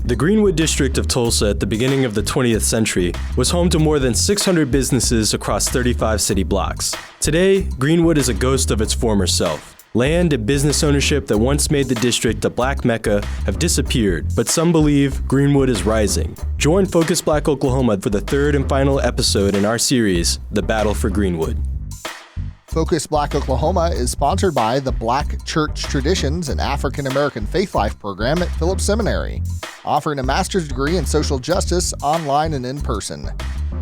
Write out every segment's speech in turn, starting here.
The Greenwood district of Tulsa at the beginning of the 20th century was home to more than 600 businesses across 35 city blocks. Today, Greenwood is a ghost of its former self. Land and business ownership that once made the district a black mecca have disappeared, but some believe Greenwood is rising. Join Focus Black Oklahoma for the third and final episode in our series, The Battle for Greenwood. Focus Black Oklahoma is sponsored by the Black Church Traditions and African American Faith Life program at Phillips Seminary, offering a master's degree in social justice online and in person.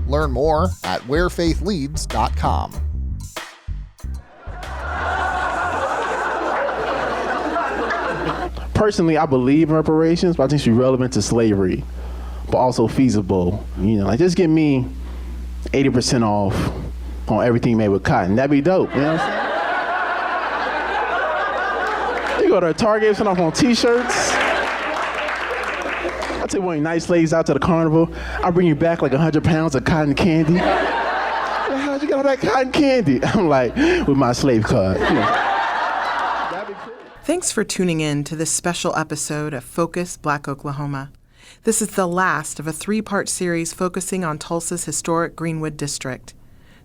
Learn more at wherefaithleads.com. Personally, I believe in reparations, but I think it should be relevant to slavery, but also feasible. Just give me 80% off on everything made with cotton. That'd be dope, you know what I'm saying? You go to Target, send off on t-shirts. I take one of your nice ladies out to the carnival. I'll bring you back like 100 pounds of cotton candy. How'd you get all that cotton candy? I'm like, with my slave card. That'd be cool. Thanks for tuning in to this special episode of Focus Black Oklahoma. This is the last of a three-part series focusing on Tulsa's historic Greenwood district.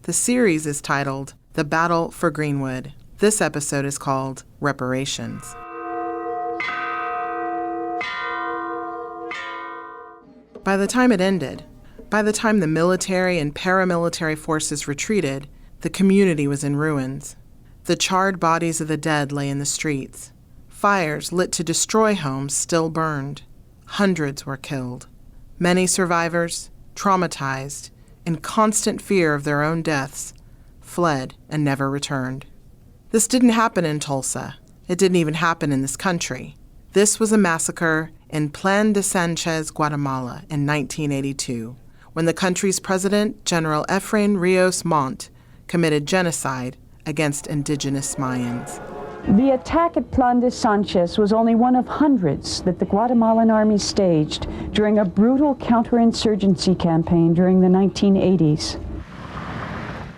The series is titled The Battle for Greenwood. This episode is called Reparations. By the time it ended, by the time the military and paramilitary forces retreated, the community was in ruins. The charred bodies of the dead lay in the streets. Fires lit to destroy homes still burned. Hundreds were killed. Many survivors, traumatized, in constant fear of their own deaths, fled and never returned. This didn't happen in Tulsa. It didn't even happen in this country. This was a massacre in Plan de Sanchez, Guatemala in 1982, when the country's president, General Efrain Rios Montt, committed genocide against indigenous Mayans. The attack at Plan de Sanchez was only one of hundreds that the Guatemalan army staged during a brutal counterinsurgency campaign during the 1980s.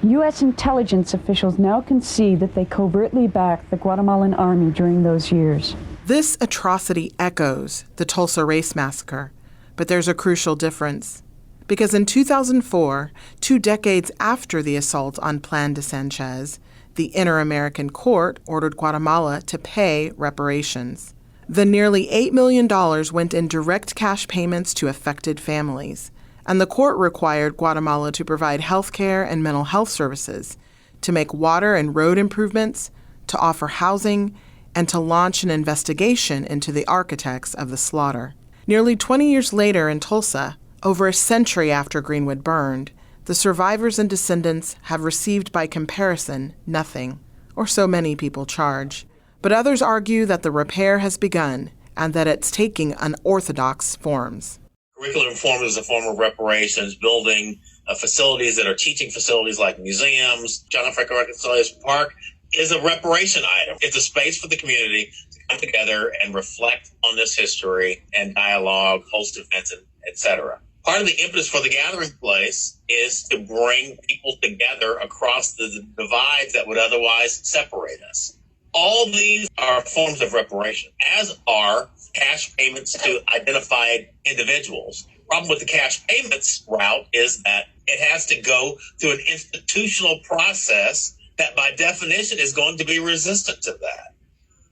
U.S. intelligence officials now concede that they covertly backed the Guatemalan army during those years. This atrocity echoes the Tulsa Race Massacre, but there's a crucial difference. Because in 2004, 2 decades after the assault on Plan de Sanchez, the Inter-American Court ordered Guatemala to pay reparations. The nearly $8 million went in direct cash payments to affected families, and the court required Guatemala to provide health care and mental health services, to make water and road improvements, to offer housing, and to launch an investigation into the architects of the slaughter. Nearly 20 years later in Tulsa, over a century after Greenwood burned, the survivors and descendants have received by comparison nothing, or so many people charge. But others argue that the repair has begun and that it's taking unorthodox forms. Curriculum reform is a form of reparations, building facilities that are teaching facilities like museums. John F. Reconciliation Park is a reparation item. It's a space for the community to come together and reflect on this history and dialogue, host events, etc. Part of the impetus for the gathering place is to bring people together across the divides that would otherwise separate us. All these are forms of reparation, as are cash payments to identified individuals. The problem with the cash payments route is that it has to go through an institutional process that by definition is going to be resistant to that.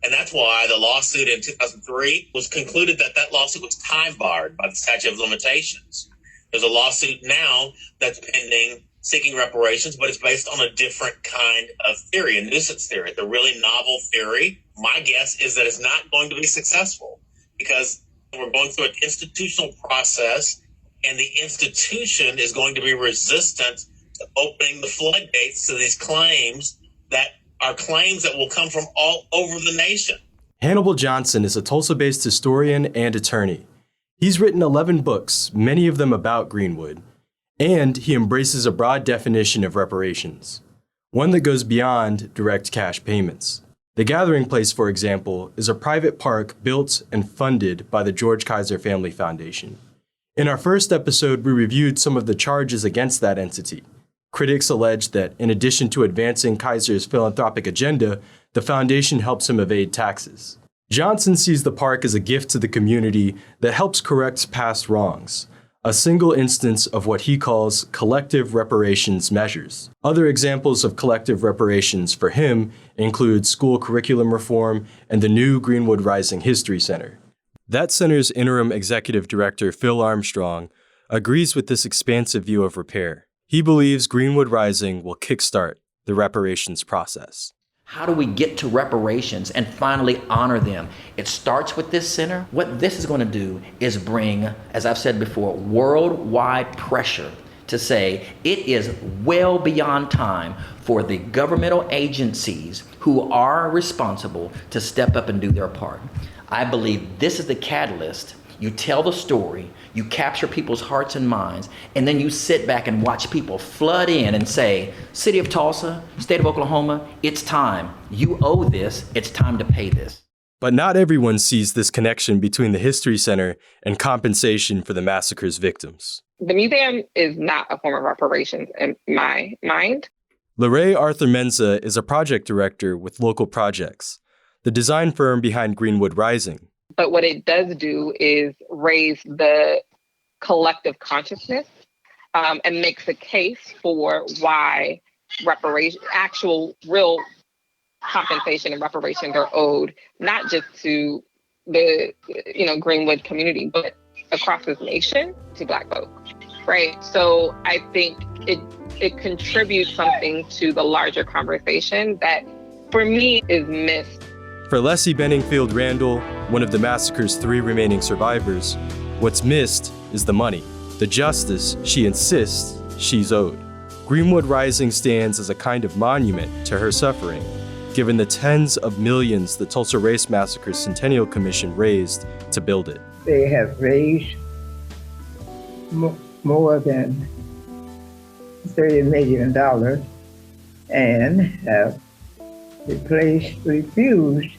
And that's why the lawsuit in 2003 was concluded that lawsuit was time barred by the statute of limitations. There's a lawsuit now that's pending seeking reparations, but it's based on a different kind of theory, a nuisance theory. It's a really novel theory. My guess is that it's not going to be successful because we're going through an institutional process and the institution is going to be resistant to opening the floodgates to these claims that are claims that will come from all over the nation. Hannibal Johnson is a Tulsa-based historian and attorney. He's written 11 books, many of them about Greenwood, and he embraces a broad definition of reparations, one that goes beyond direct cash payments. The Gathering Place, for example, is a private park built and funded by the George Kaiser Family Foundation. In our first episode, we reviewed some of the charges against that entity. Critics allege that in addition to advancing Kaiser's philanthropic agenda, the foundation helps him evade taxes. Johnson sees the park as a gift to the community that helps correct past wrongs, a single instance of what he calls collective reparations measures. Other examples of collective reparations for him include school curriculum reform and the new Greenwood Rising History Center. That center's interim executive director, Phil Armstrong, agrees with this expansive view of repair. He believes Greenwood Rising will kickstart the reparations process. How do we get to reparations and finally honor them? It starts with this center. What this is going to do is bring, as I've said before, worldwide pressure to say it is well beyond time for the governmental agencies who are responsible to step up and do their part. I believe this is the catalyst. You tell the story, you capture people's hearts and minds, and then you sit back and watch people flood in and say, City of Tulsa, State of Oklahoma, it's time. You owe this. It's time to pay this. But not everyone sees this connection between the History Center and compensation for the massacre's victims. The museum is not a form of reparations in my mind. Larae Arthur Menza is a project director with Local Projects, the design firm behind Greenwood Rising. But what it does do is raise the collective consciousness and makes a case for why reparation, actual real compensation and reparations are owed, not just to the Greenwood community, but across this nation to Black folk, right? So I think it contributes something to the larger conversation that, for me, is missed. For Leslie Benningfield Randall, one of the massacre's 3 remaining survivors, what's missed is the money, the justice she insists she's owed. Greenwood Rising stands as a kind of monument to her suffering, given the tens of millions the Tulsa Race Massacre Centennial Commission raised to build it. They have raised more than $30 million and have refused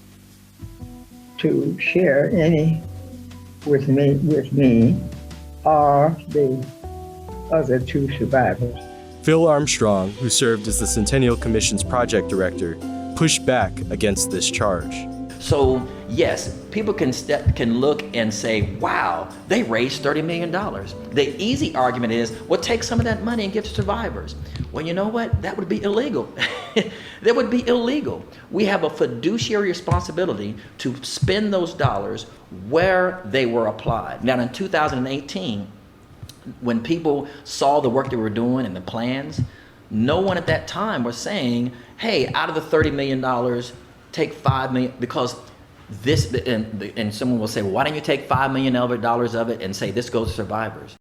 to share any with me or the other 2 survivors. Phil Armstrong, who served as the Centennial Commission's project director, pushed back against this charge. So yes, people can look and say, wow, they raised $30 million. The easy argument is, well, take some of that money and give to survivors. Well, you know what? That would be illegal. That would be illegal. We have a fiduciary responsibility to spend those dollars where they were applied. Now, in 2018, when people saw the work they were doing and the plans, no one at that time was saying, hey, out of the $30 million, take $5 million, because this, and someone will say, well, why don't you take $5 million of it and say this goes to survivors?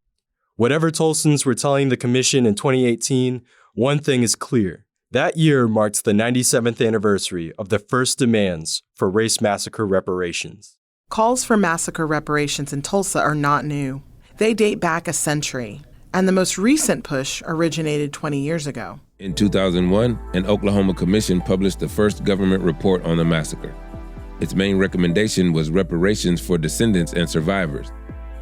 Whatever Tulsans were telling the commission in 2018, one thing is clear. That year marks the 97th anniversary of the first demands for race massacre reparations. Calls for massacre reparations in Tulsa are not new. They date back a century, and the most recent push originated 20 years ago. In 2001, an Oklahoma commission published the first government report on the massacre. Its main recommendation was reparations for descendants and survivors,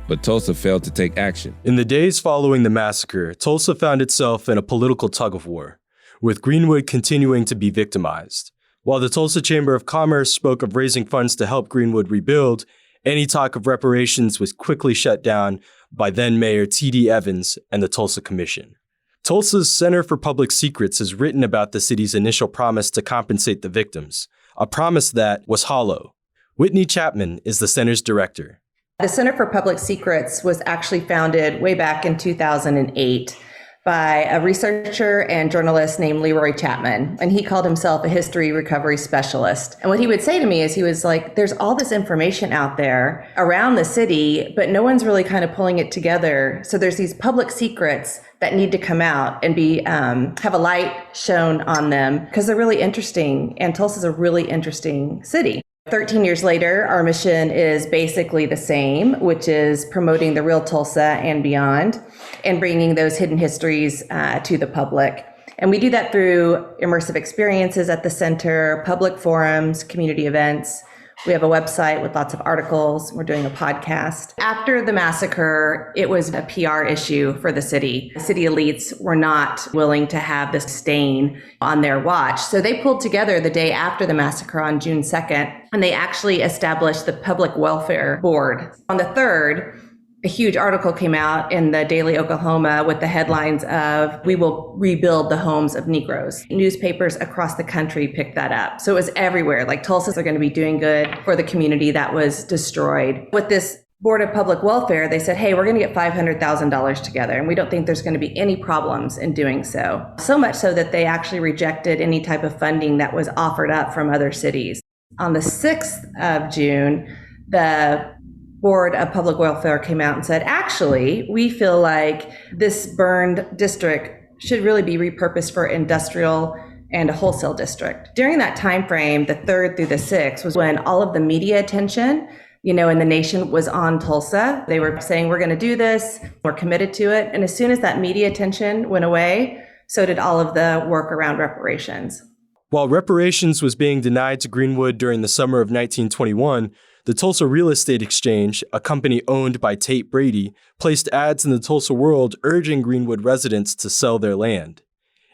but Tulsa failed to take action. In the days following the massacre, Tulsa found itself in a political tug-of-war, with Greenwood continuing to be victimized. While the Tulsa Chamber of Commerce spoke of raising funds to help Greenwood rebuild, any talk of reparations was quickly shut down by then-Mayor T.D. Evans and the Tulsa Commission. Tulsa's Center for Public Secrets has written about the city's initial promise to compensate the victims, a promise that was hollow. Whitney Chapman is the center's director. The Center for Public Secrets was actually founded way back in 2008 by a researcher and journalist named Leroy Chapman, and he called himself a history recovery specialist. And what he would say to me is he was like, there's all this information out there around the city, but no one's really kind of pulling it together. So there's these public secrets that need to come out and be have a light shown on them because they're really interesting, and Tulsa's a really interesting city. 13 years later, our mission is basically the same, which is promoting the real Tulsa and beyond, and bringing those hidden histories to the public. And we do that through immersive experiences at the center, public forums, community events. We have a website with lots of articles. We're doing a podcast. After the massacre, it was a PR issue for the city. The city elites were not willing to have this stain on their watch. So they pulled together the day after the massacre on June 2nd, and they actually established the Public Welfare Board. On the 3rd, a huge article came out in the Daily Oklahoma with the headlines of, "We will rebuild the homes of Negroes." Newspapers across the country picked that up. So it was everywhere. Like, Tulsans are going to be doing good for the community that was destroyed. With this Board of Public Welfare, they said, hey, we're going to get $500,000 together, and we don't think there's going to be any problems in doing so. So much so that they actually rejected any type of funding that was offered up from other cities. On the 6th of June, the Board of Public Welfare came out and said, actually, we feel like this burned district should really be repurposed for industrial and a wholesale district. During that time frame, the 3rd through the 6th, was when all of the media attention, in the nation was on Tulsa. They were saying, we're going to do this, we're committed to it. And as soon as that media attention went away, so did all of the work around reparations. While reparations was being denied to Greenwood during the summer of 1921, the Tulsa Real Estate Exchange, a company owned by Tate Brady, placed ads in the Tulsa World urging Greenwood residents to sell their land.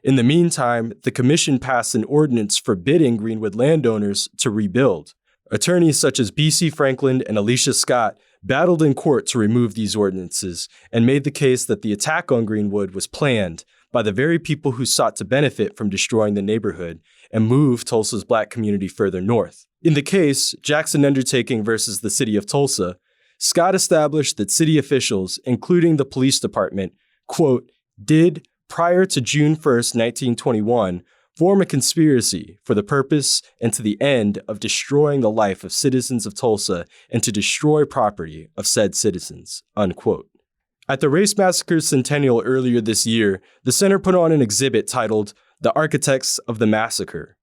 In the meantime, the commission passed an ordinance forbidding Greenwood landowners to rebuild. Attorneys such as B.C. Franklin and Alicia Scott battled in court to remove these ordinances and made the case that the attack on Greenwood was planned by the very people who sought to benefit from destroying the neighborhood and move Tulsa's Black community further north. In the case, Jackson Undertaking versus the City of Tulsa, Scott established that city officials, including the police department, quote, did, prior to June 1st, 1921, form a conspiracy for the purpose and to the end of destroying the life of citizens of Tulsa and to destroy property of said citizens, unquote. At the Race Massacre Centennial earlier this year, the center put on an exhibit titled The Architects of the Massacre.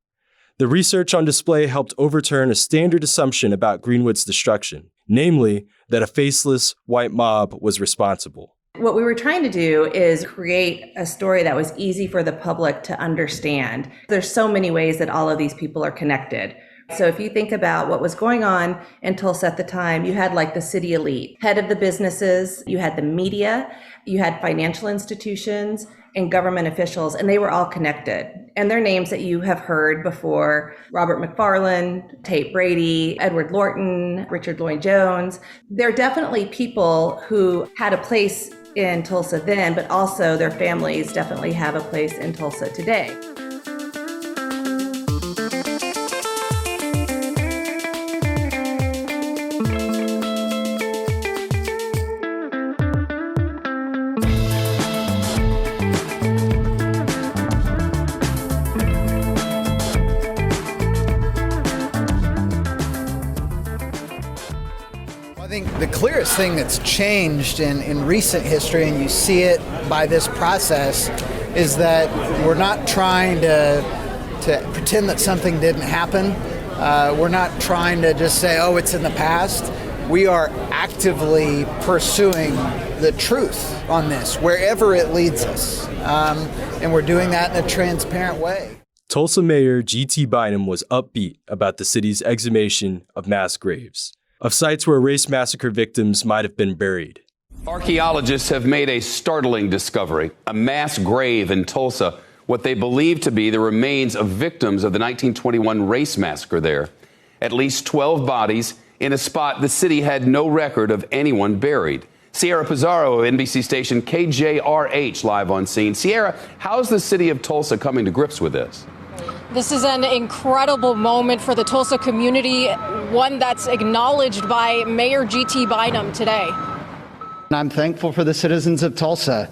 The research on display helped overturn a standard assumption about Greenwood's destruction, namely that a faceless white mob was responsible. What we were trying to do is create a story that was easy for the public to understand. There's so many ways that all of these people are connected. So if you think about what was going on in Tulsa at the time, you had like the city elite, head of the businesses, you had the media, you had financial institutions and government officials, and they were all connected. And their names that you have heard before: Robert McFarland, Tate Brady, Edward Lorton, Richard Lloyd Jones. They're definitely people who had a place in Tulsa then, but also their families definitely have a place in Tulsa today. The clearest thing that's changed in recent history, and you see it by this process, is that we're not trying to pretend that something didn't happen. We're not trying to just say, oh, it's in the past. We are actively pursuing the truth on this, wherever it leads us. And we're doing that in a transparent way. Tulsa Mayor G.T. Bynum was upbeat about the city's exhumation of mass graves, of sites where race massacre victims might have been buried. Archaeologists have made a startling discovery: a mass grave in Tulsa, what they believe to be the remains of victims of the 1921 race massacre there. At least 12 bodies in a spot the city had no record of anyone buried. Sierra Pizarro of NBC station KJRH live on scene. Sierra, how's the city of Tulsa coming to grips with this? This is an incredible moment for the Tulsa community, one that's acknowledged by Mayor G.T. Bynum today. I'm thankful for the citizens of Tulsa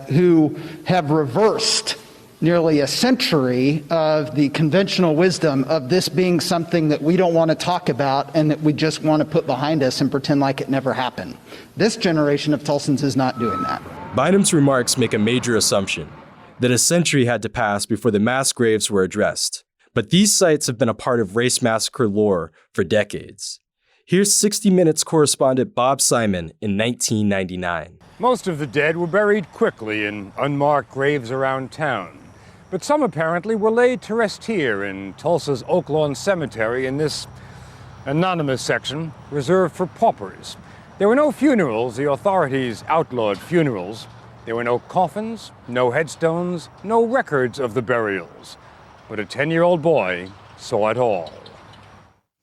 who have reversed nearly a century of the conventional wisdom of this being something that we don't want to talk about and that we just want to put behind us and pretend like it never happened. This generation of Tulsans is not doing that. Bynum's remarks make a major assumption: that a century had to pass before the mass graves were addressed. But these sites have been a part of race massacre lore for decades. Here's 60 Minutes correspondent Bob Simon in 1999. Most of the dead were buried quickly in unmarked graves around town. But some apparently were laid to rest here in Tulsa's Oak Lawn Cemetery in this Anonymous section reserved for paupers. There were no funerals. The authorities outlawed funerals. There were no coffins, no headstones, no records of the burials. But a 10-year-old boy saw it all.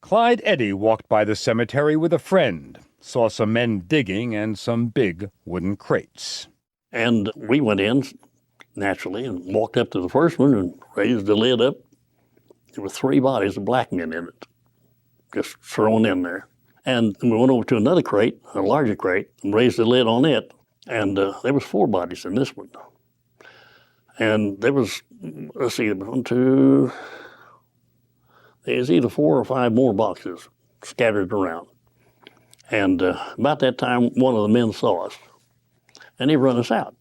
Clyde Eddy walked by the cemetery with a friend, saw some men digging and some big wooden crates. And we went in, naturally, and walked up to the first one and raised the lid up. There were 3 bodies of black men in it, just thrown in there. And we went over to another crate, a larger crate, and raised the lid on it. And there was 4 bodies in this one. And there was, let's see, there's either 4 or 5 more boxes scattered around. And about that time, one of the men saw us, and he run us out.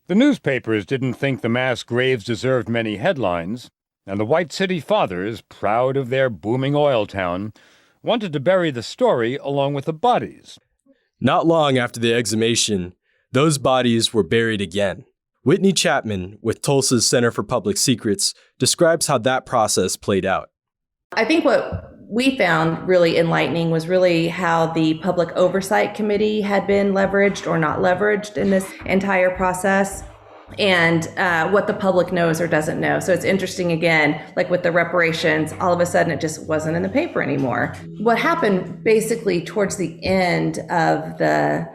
The newspapers didn't think the mass graves deserved many headlines, and the White City Fathers, proud of their booming oil town, wanted to bury the story along with the bodies. Not long after the exhumation, those bodies were buried again. Whitney Chapman, with Tulsa's Center for Public Secrets, describes how that process played out. I think what we found really enlightening was really how the Public Oversight Committee had been leveraged or not leveraged in this entire process, and what the public knows or doesn't know. So it's interesting, again, like with the reparations, all of a sudden it just wasn't in the paper anymore. What happened basically towards the end of the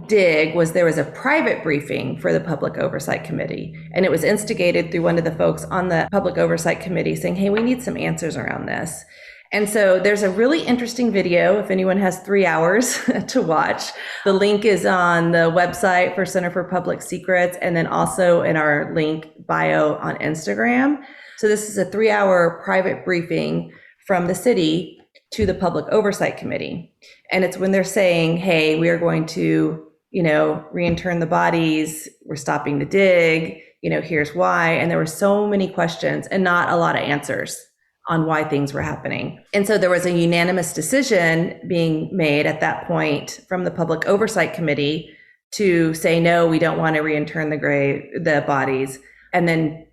dig was there was a private briefing for the Public Oversight Committee, and it was instigated through one of the folks on the Public Oversight Committee saying, hey, we need some answers around this. And so there's a really interesting video if anyone has 3 hours to watch. The link is on the website for Center for Public Secrets, and then also in our link bio on Instagram. So this is a 3-hour private briefing from the city to the Public Oversight Committee. And it's when they're saying, hey, we are going to, reintern the bodies, we're stopping the dig, here's why. And there were so many questions and not a lot of answers on why things were happening. And so there was a unanimous decision being made at that point from the Public Oversight Committee to say, no, we don't want to reintern the bodies. And then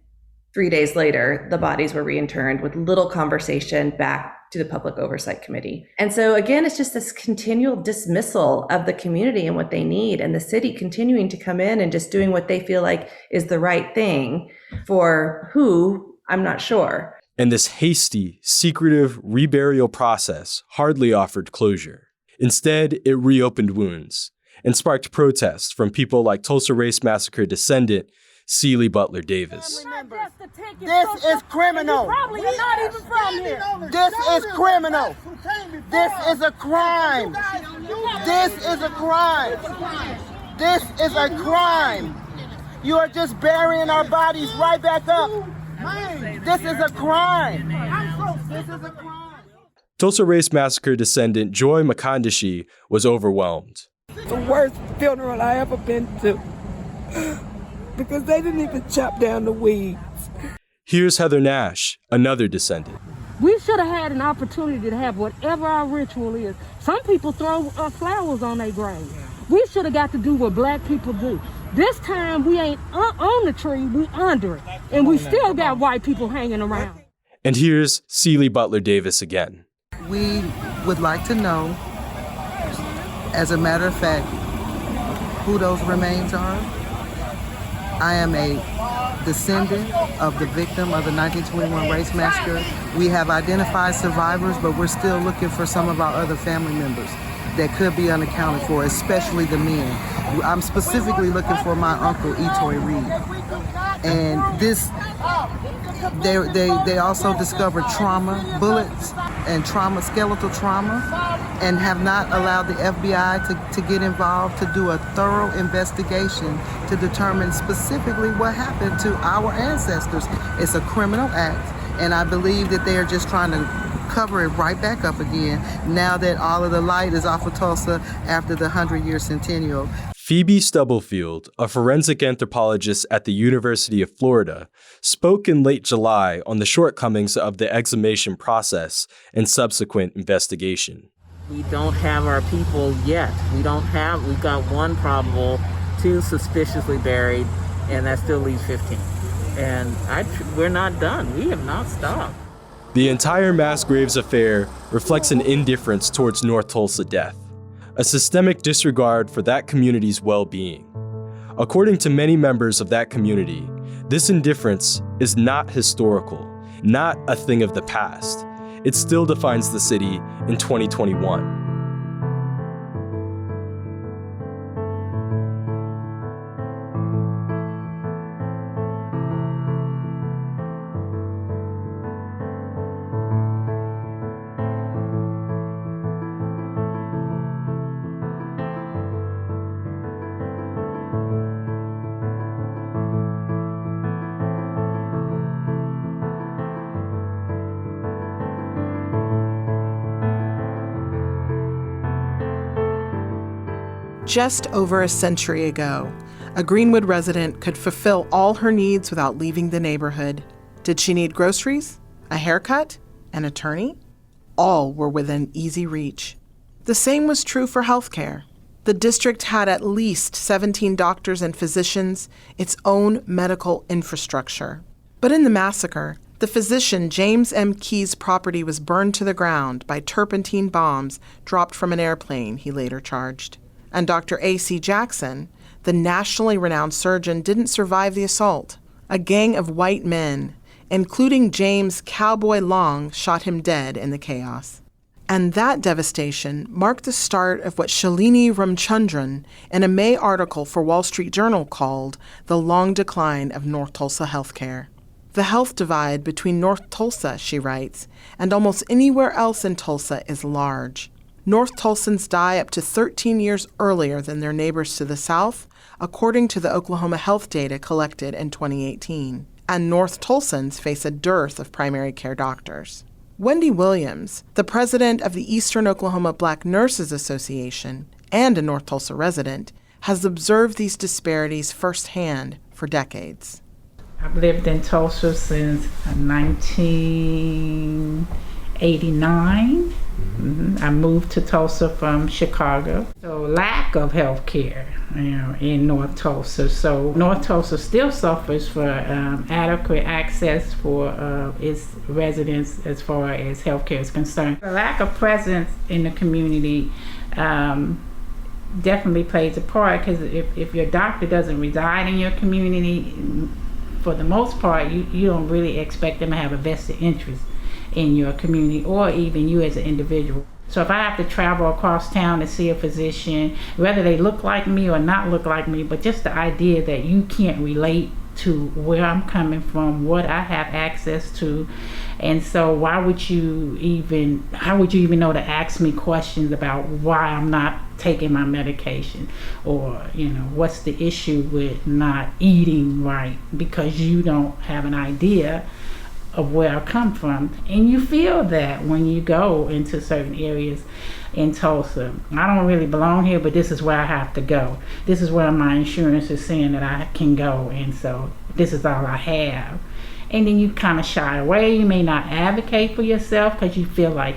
3 days later, the bodies were reinterned with little conversation back to the Public Oversight Committee. And so again, it's just this continual dismissal of the community and what they need, and the city continuing to come in and just doing what they feel like is the right thing for who, I'm not sure. And this hasty, secretive reburial process hardly offered closure. Instead, it reopened wounds and sparked protests from people like Tulsa Race Massacre descendant Celie Butler Davis. This is criminal. This is criminal. This is a crime. This is a crime. This is a crime. You are just burying our bodies right back up. This is a crime. This is a crime. Tulsa Race Massacre descendant Joy McCondishi was overwhelmed. The worst funeral I ever been to, because they didn't even chop down the weeds. Here's Heather Nash, another descendant. We should have had an opportunity to have whatever our ritual is. Some people throw flowers on their grave. We should have got to do what black people do. This time we ain't on the tree, we under it. And we still got white people hanging around. And here's Celie Butler Davis again. We would like to know, as a matter of fact, who those remains are. I am a descendant of the victim of the 1921 Race Massacre. We have identified survivors, but we're still looking for some of our other family members that could be unaccounted for, especially the men. I'm specifically looking for my uncle, Etoy Reed. And this, they also discovered trauma, bullets and trauma, skeletal trauma, and have not allowed the FBI to get involved to do a thorough investigation to determine specifically what happened to our ancestors. It's a criminal act, and I believe that they are just trying to cover it right back up again now that all of the light is off of Tulsa after the 100-year centennial. Phoebe Stubblefield, a forensic anthropologist at the University of Florida, spoke in late July on the shortcomings of the exhumation process and subsequent investigation. We don't have our people yet. We've got 1 probable, 2 suspiciously buried, and that still leaves 15. And we're not done. We have not stopped. The entire mass graves affair reflects an indifference towards North Tulsa death, a systemic disregard for that community's well-being. According to many members of that community, this indifference is not historical, not a thing of the past. It still defines the city in 2021. Just over a century ago, a Greenwood resident could fulfill all her needs without leaving the neighborhood. Did she need groceries, a haircut, an attorney? All were within easy reach. The same was true for healthcare. The district had at least 17 doctors and physicians, its own medical infrastructure. But in the massacre, the physician James M. Key's property was burned to the ground by turpentine bombs dropped from an airplane, he later charged. And Dr. A.C. Jackson, the nationally renowned surgeon, didn't survive the assault. A gang of white men, including James Cowboy Long, shot him dead in the chaos. And that devastation marked the start of what Shalini Ramchandran, in a May article for Wall Street Journal, called the long decline of North Tulsa healthcare. The health divide between North Tulsa, she writes, and almost anywhere else in Tulsa is large. North Tulsans die up to 13 years earlier than their neighbors to the south, according to the Oklahoma health data collected in 2018. And North Tulsans face a dearth of primary care doctors. Wendy Williams, the president of the Eastern Oklahoma Black Nurses Association and a North Tulsa resident, has observed these disparities firsthand for decades. I've lived in Tulsa since 1989. I moved to Tulsa from Chicago. So lack of health care, in North Tulsa. So North Tulsa still suffers for adequate access for its residents as far as health care is concerned. The lack of presence in the community definitely plays a part, because if your doctor doesn't reside in your community, for the most part, you don't really expect them to have a vested interest in your community or even you as an individual. So if I have to travel across town to see a physician, whether they look like me or not look like me, but just the idea that you can't relate to where I'm coming from, what I have access to, and so how would you even know to ask me questions about why I'm not taking my medication, or what's the issue with not eating right, because you don't have an idea of where I come from. And you feel that when you go into certain areas in Tulsa. I don't really belong here, but this is where I have to go. This is where my insurance is saying that I can go, and so this is all I have. And then you kind of shy away. You may not advocate for yourself because you feel like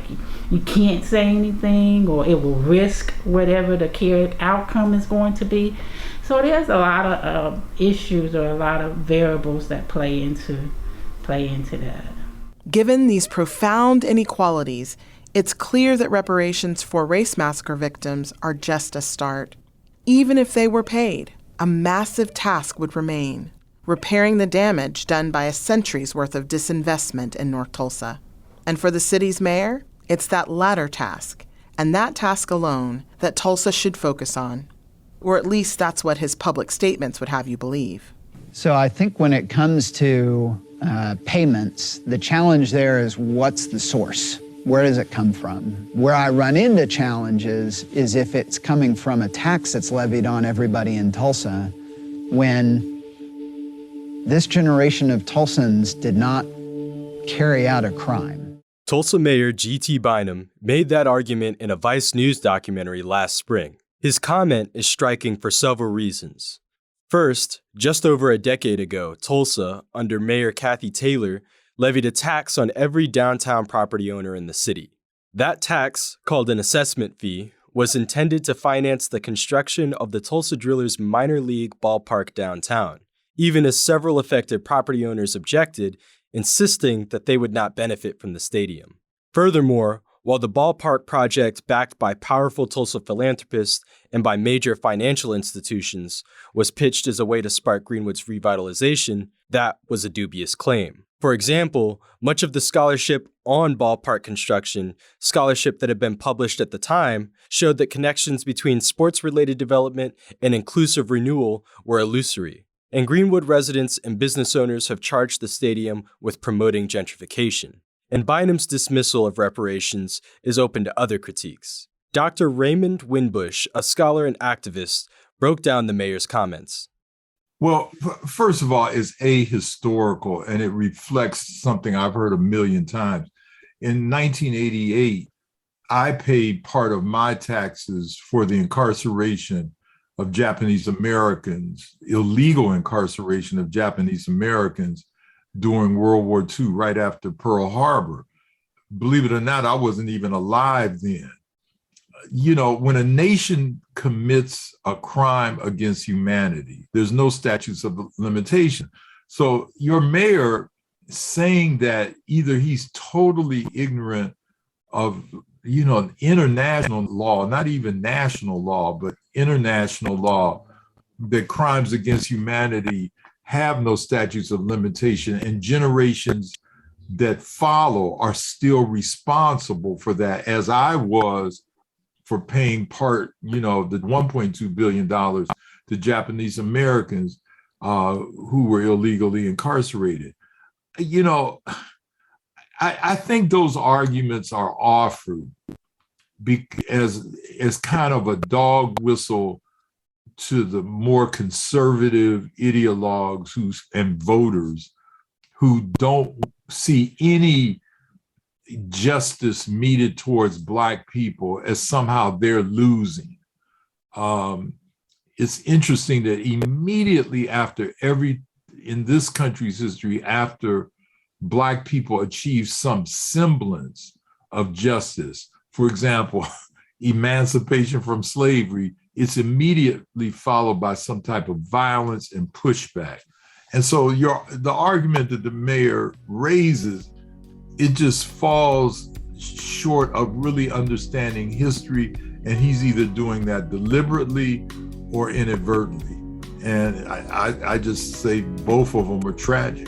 you can't say anything, or it will risk whatever the care outcome is going to be. So there's a lot of issues, or a lot of variables that play into that. Given these profound inequalities, it's clear that reparations for race massacre victims are just a start. Even if they were paid, a massive task would remain: repairing the damage done by a century's worth of disinvestment in North Tulsa. And for the city's mayor, it's that latter task, and that task alone, that Tulsa should focus on. Or at least that's what his public statements would have you believe. So I think when it comes to payments, the challenge there is, what's the source? Where does it come from? Where I run into challenges is if it's coming from a tax that's levied on everybody in Tulsa, when this generation of Tulsans did not carry out a crime. Tulsa Mayor G.T. Bynum made that argument in a Vice News documentary last spring. His comment is striking for several reasons. First, just over a decade ago, Tulsa, under Mayor Kathy Taylor, levied a tax on every downtown property owner in the city. That tax, called an assessment fee, was intended to finance the construction of the Tulsa Drillers minor league ballpark downtown. Even as several affected property owners objected, insisting that they would not benefit from the stadium. Furthermore, while the ballpark project, backed by powerful Tulsa philanthropists and by major financial institutions, was pitched as a way to spark Greenwood's revitalization, that was a dubious claim. For example, much of the scholarship on ballpark construction, scholarship that had been published at the time, showed that connections between sports-related development and inclusive renewal were illusory. And Greenwood residents and business owners have charged the stadium with promoting gentrification. And Bynum's dismissal of reparations is open to other critiques. Dr. Raymond Winbush, a scholar and activist, broke down the mayor's comments. Well, first of all, it's ahistorical, and it reflects something I've heard a million times. In 1988, I paid part of my taxes for the incarceration of Japanese Americans, illegal incarceration of Japanese Americans during World War II, right after Pearl Harbor. Believe it or not, I wasn't even alive then. You know, when a nation commits a crime against humanity, there's no statutes of limitation. So your mayor saying that either he's totally ignorant of, international law, not even national law, but international law, that crimes against humanity have no statutes of limitation, and generations that follow are still responsible for that, as I was for paying part, the $1.2 billion to Japanese Americans who were illegally incarcerated. I think those arguments are offered as kind of a dog whistle to the more conservative ideologues and voters who don't see any justice meted towards Black people as somehow they're losing. It's interesting that immediately after in this country's history, after Black people achieve some semblance of justice, for example, emancipation from slavery, it's immediately followed by some type of violence and pushback. And so the argument that the mayor raises, it just falls short of really understanding history, and he's either doing that deliberately or inadvertently. And I just say both of them are tragic.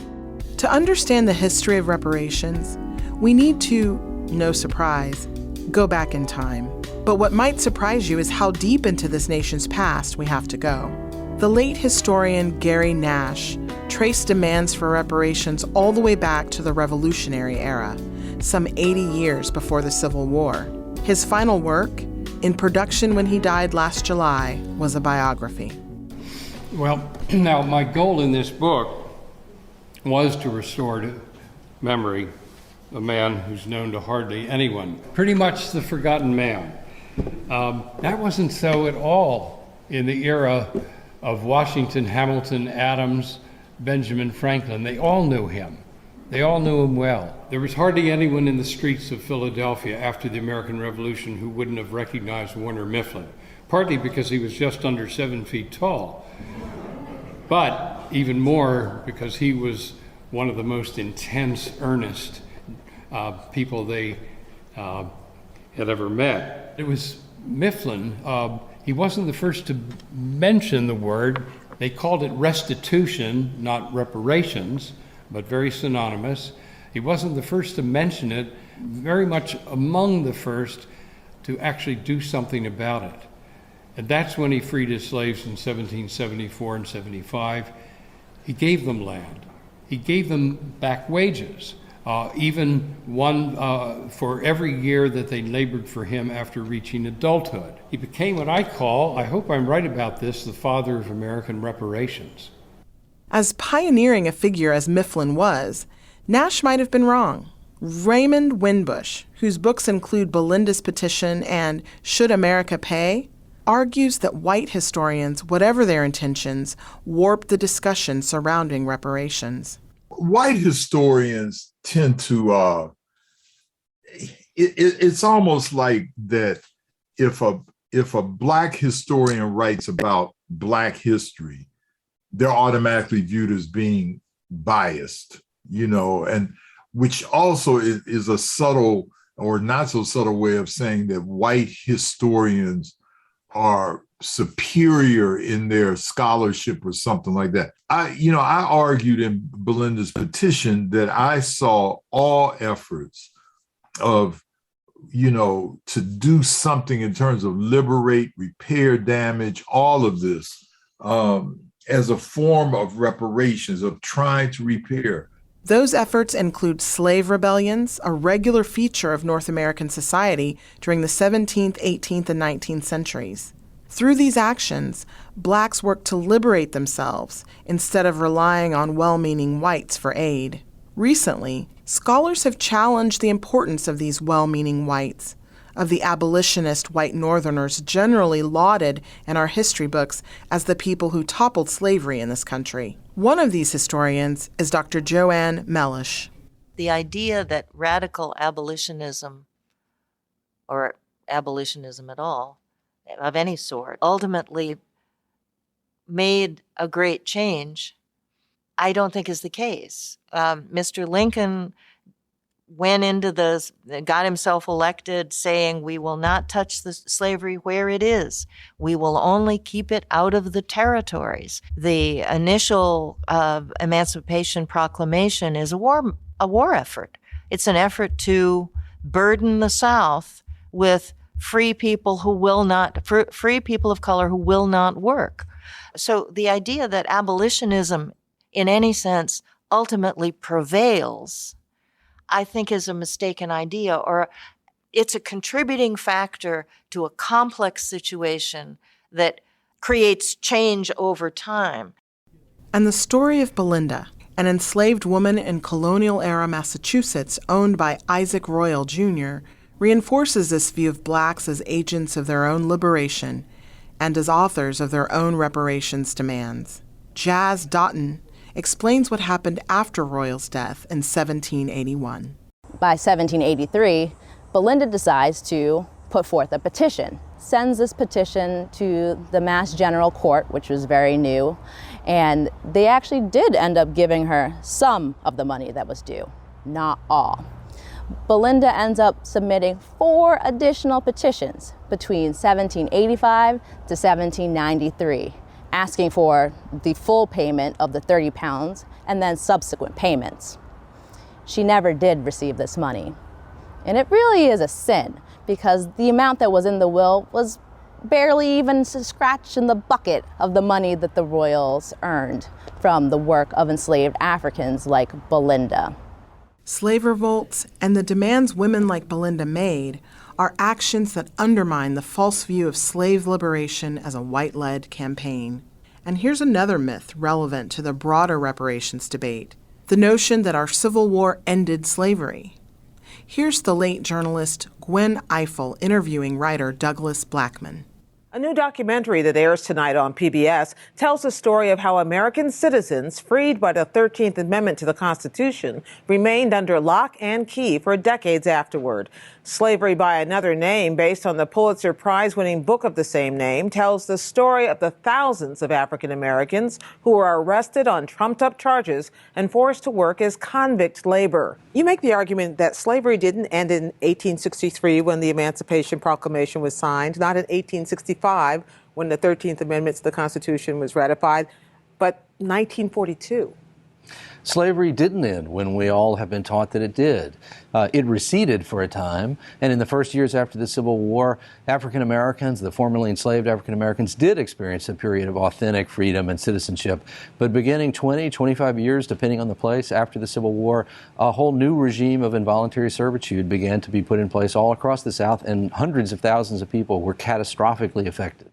To understand the history of reparations, we need to, no surprise, go back in time. But what might surprise you is how deep into this nation's past we have to go. The late historian Gary Nash traced demands for reparations all the way back to the Revolutionary era, some 80 years before the Civil War. His final work, in production when he died last July, was a biography. Well, now my goal in this book was to restore to memory a man who's known to hardly anyone, pretty much the forgotten man. That wasn't so at all in the era of Washington, Hamilton, Adams, Benjamin Franklin. They all knew him. They all knew him well. There was hardly anyone in the streets of Philadelphia after the American Revolution who wouldn't have recognized Warner Mifflin, partly because he was just under 7 feet tall, but even more because he was one of the most intense, earnest people they had ever met. It was Mifflin. He wasn't the first to mention the word. They called it restitution, not reparations, but very synonymous. He wasn't the first to mention it, very much among the first to actually do something about it. And that's when he freed his slaves in 1774 and 75. He gave them land. He gave them back wages, even one for every year that they labored for him after reaching adulthood. He became what I call, I hope I'm right about this, the father of American reparations. As pioneering a figure as Mifflin was, Nash might have been wrong. Raymond Winbush, whose books include Belinda's Petition and Should America Pay?, argues that white historians, whatever their intentions, warped the discussion surrounding reparations. White historians tend to, it's almost like that if a Black historian writes about Black history, they're automatically viewed as being biased and which also is a subtle or not so subtle way of saying that white historians are superior in their scholarship or something like that. I argued in Belinda's petition that I saw all efforts of, to do something in terms of liberate, repair damage, all of this as a form of reparations, of trying to repair. Those efforts include slave rebellions, a regular feature of North American society during the 17th, 18th, and 19th centuries. Through these actions, blacks worked to liberate themselves instead of relying on well-meaning whites for aid. Recently, scholars have challenged the importance of these well-meaning whites, of the abolitionist white Northerners generally lauded in our history books as the people who toppled slavery in this country. One of these historians is Dr. Joanne Mellish. The idea that radical abolitionism, or abolitionism at all, of any sort, ultimately made a great change, I don't think is the case. Mr. Lincoln got himself elected saying, we will not touch the slavery where it is. We will only keep it out of the territories. The initial Emancipation Proclamation is a war effort. It's an effort to burden the South with free people of color who will not work. So the idea that abolitionism, in any sense, ultimately prevails, I think is a mistaken idea, or it's a contributing factor to a complex situation that creates change over time. And the story of Belinda, an enslaved woman in colonial-era Massachusetts owned by Isaac Royal, Jr., reinforces this view of blacks as agents of their own liberation and as authors of their own reparations demands. Jazz Doughton explains what happened after Royal's death in 1781. By 1783, Belinda decides to put forth a petition, sends this petition to the Mass General Court, which was very new, and they actually did end up giving her some of the money that was due, not all. Belinda ends up submitting 4 additional petitions between 1785 to 1793, asking for the full payment of the 30 pounds and then subsequent payments. She never did receive this money. And it really is a sin because the amount that was in the will was barely even scratched in the bucket of the money that the royals earned from the work of enslaved Africans like Belinda. Slave revolts and the demands women like Belinda made are actions that undermine the false view of slave liberation as a white-led campaign. And here's another myth relevant to the broader reparations debate, the notion that our Civil War ended slavery. Here's the late journalist Gwen Ifill interviewing writer Douglas Blackman. A new documentary that airs tonight on PBS tells the story of how American citizens freed by the 13th Amendment to the Constitution remained under lock and key for decades afterward. Slavery by Another Name, based on the Pulitzer Prize-winning book of the same name, tells the story of the thousands of African Americans who were arrested on trumped-up charges and forced to work as convict labor. You make the argument that slavery didn't end in 1863 when the Emancipation Proclamation was signed, not in 1865 when the 13th Amendment to the Constitution was ratified, but 1942. Slavery didn't end when we all have been taught that it did. It receded for a time, and in the first years after the Civil War, African Americans, the formerly enslaved African Americans, did experience a period of authentic freedom and citizenship. But beginning 20, 25 years, depending on the place, after the Civil War, a whole new regime of involuntary servitude began to be put in place all across the South, and hundreds of thousands of people were catastrophically affected.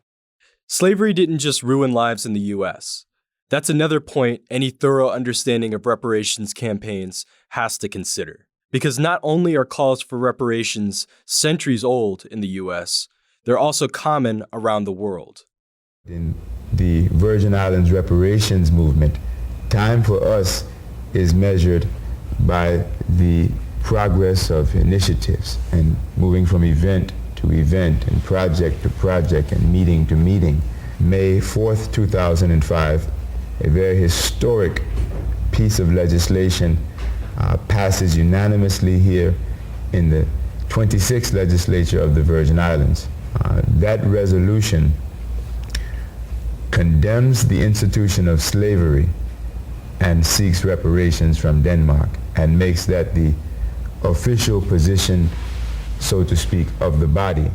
Slavery didn't just ruin lives in the U.S. That's another point any thorough understanding of reparations campaigns has to consider. Because not only are calls for reparations centuries old in the U.S., they're also common around the world. In the Virgin Islands reparations movement, time for us is measured by the progress of initiatives and moving from event to event and project to project and meeting to meeting. May 4th, 2005, a very historic piece of legislation passes unanimously here in the 26th legislature of the Virgin Islands. That resolution condemns the institution of slavery and seeks reparations from Denmark, and makes that the official position, so to speak, of the body.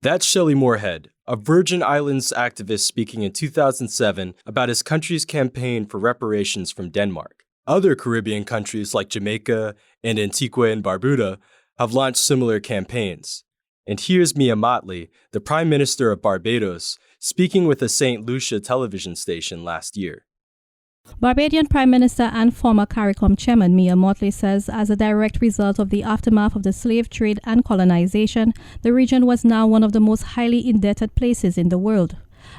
That's Shelley Moorhead, a Virgin Islands activist speaking in 2007 about his country's campaign for reparations from Denmark. Other Caribbean countries like Jamaica and Antigua and Barbuda have launched similar campaigns. And here's Mia Mottley, the Prime Minister of Barbados, speaking with a St. Lucia television station last year. Barbadian Prime Minister and former CARICOM chairman Mia Mottley says as a direct result of the aftermath of the slave trade and colonization, the region was now one of the most highly indebted places in the world.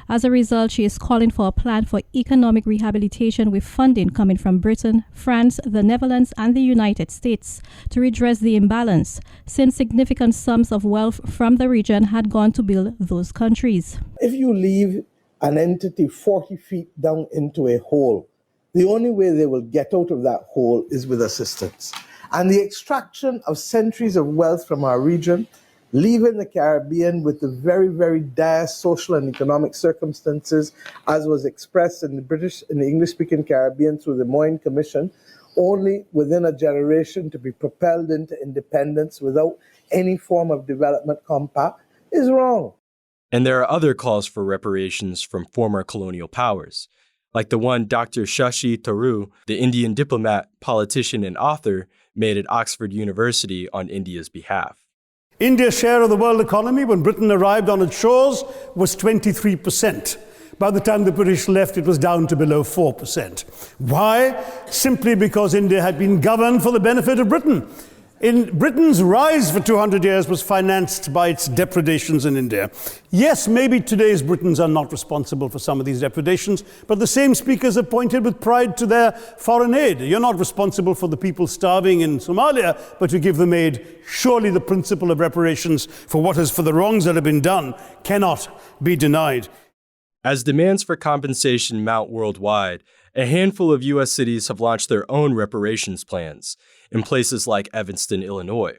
As a result, she is calling for a plan for economic rehabilitation with funding coming from Britain, France, the Netherlands, and the United States to redress the imbalance, since significant sums of wealth from the region had gone to build those countries. If you leave an entity 40 feet down into a hole, the only way they will get out of that hole is with assistance. And the extraction of centuries of wealth from our region, leaving the Caribbean with the very, very dire social and economic circumstances, as was expressed in the English-speaking Caribbean through the Moyne Commission, only within a generation to be propelled into independence without any form of development compact, is wrong. And there are other calls for reparations from former colonial powers, like the one Dr. Shashi Tharoor, the Indian diplomat, politician, and author, made at Oxford University on India's behalf. India's share of the world economy when Britain arrived on its shores was 23%. By the time the British left, it was down to below 4%. Why? Simply because India had been governed for the benefit of Britain. Britain's rise for 200 years was financed by its depredations in India. Yes, maybe today's Britons are not responsible for some of these depredations, but the same speakers have pointed with pride to their foreign aid. You're not responsible for the people starving in Somalia, but you give them aid. Surely the principle of reparations for the wrongs that have been done cannot be denied. As demands for compensation mount worldwide, a handful of U.S. cities have launched their own reparations plans in places like Evanston, Illinois.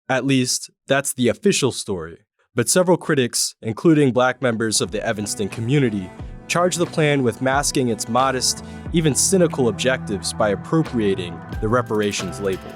At least, that's the official story. But several critics, including Black members of the Evanston community, charge the plan with masking its modest, even cynical objectives by appropriating the reparations label.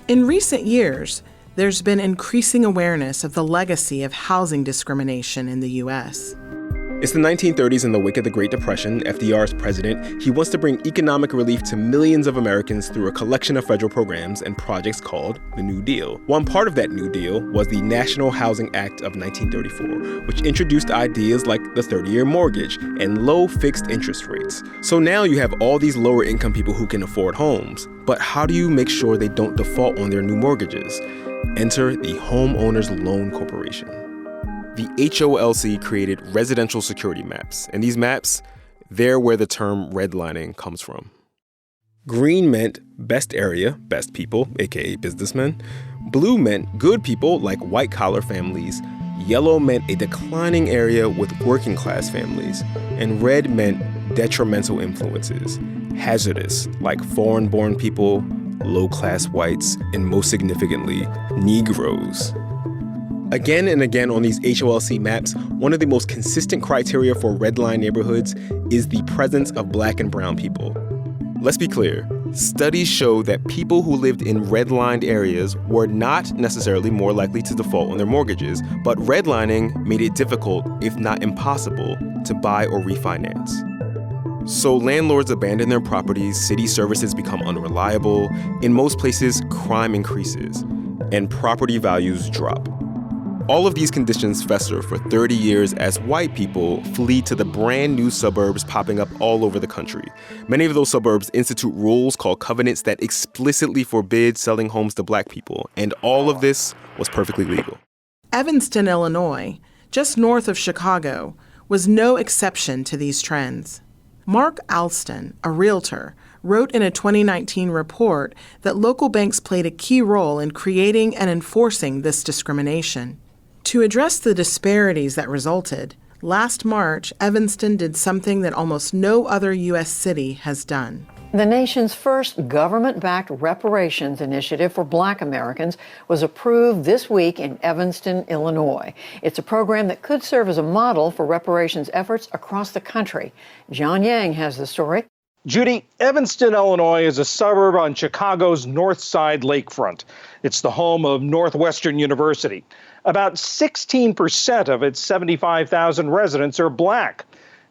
In recent years, there's been increasing awareness of the legacy of housing discrimination in the U.S. It's the 1930s in the wake of the Great Depression. FDR is president. He wants to bring economic relief to millions of Americans through a collection of federal programs and projects called the New Deal. One part of that New Deal was the National Housing Act of 1934, which introduced ideas like the 30-year mortgage and low fixed interest rates. So now you have all these lower income people who can afford homes. But how do you make sure they don't default on their new mortgages? Enter the Homeowners Loan Corporation. The HOLC created residential security maps, and these maps, they're where the term redlining comes from. Green meant best area, best people, aka businessmen. Blue meant good people like white-collar families. Yellow meant a declining area with working-class families. And red meant detrimental influences, hazardous like foreign-born people, low-class whites, and most significantly, Negroes. Again and again on these HOLC maps, one of the most consistent criteria for redline neighborhoods is the presence of Black and brown people. Let's be clear, studies show that people who lived in redlined areas were not necessarily more likely to default on their mortgages, but redlining made it difficult, if not impossible, to buy or refinance. So landlords abandon their properties, city services become unreliable, in most places crime increases, and property values drop. All of these conditions fester for 30 years as white people flee to the brand new suburbs popping up all over the country. Many of those suburbs institute rules called covenants that explicitly forbid selling homes to black people, and all of this was perfectly legal. Evanston, Illinois, just north of Chicago, was no exception to these trends. Mark Alston, a realtor, wrote in a 2019 report that local banks played a key role in creating and enforcing this discrimination. To address the disparities that resulted, last March, Evanston did something that almost no other U.S. city has done. The nation's first government-backed reparations initiative for Black Americans was approved this week in Evanston, Illinois. It's a program that could serve as a model for reparations efforts across the country. John Yang has the story. Judy, Evanston, Illinois is a suburb on Chicago's North Side lakefront. It's the home of Northwestern University. About 16% of its 75,000 residents are Black.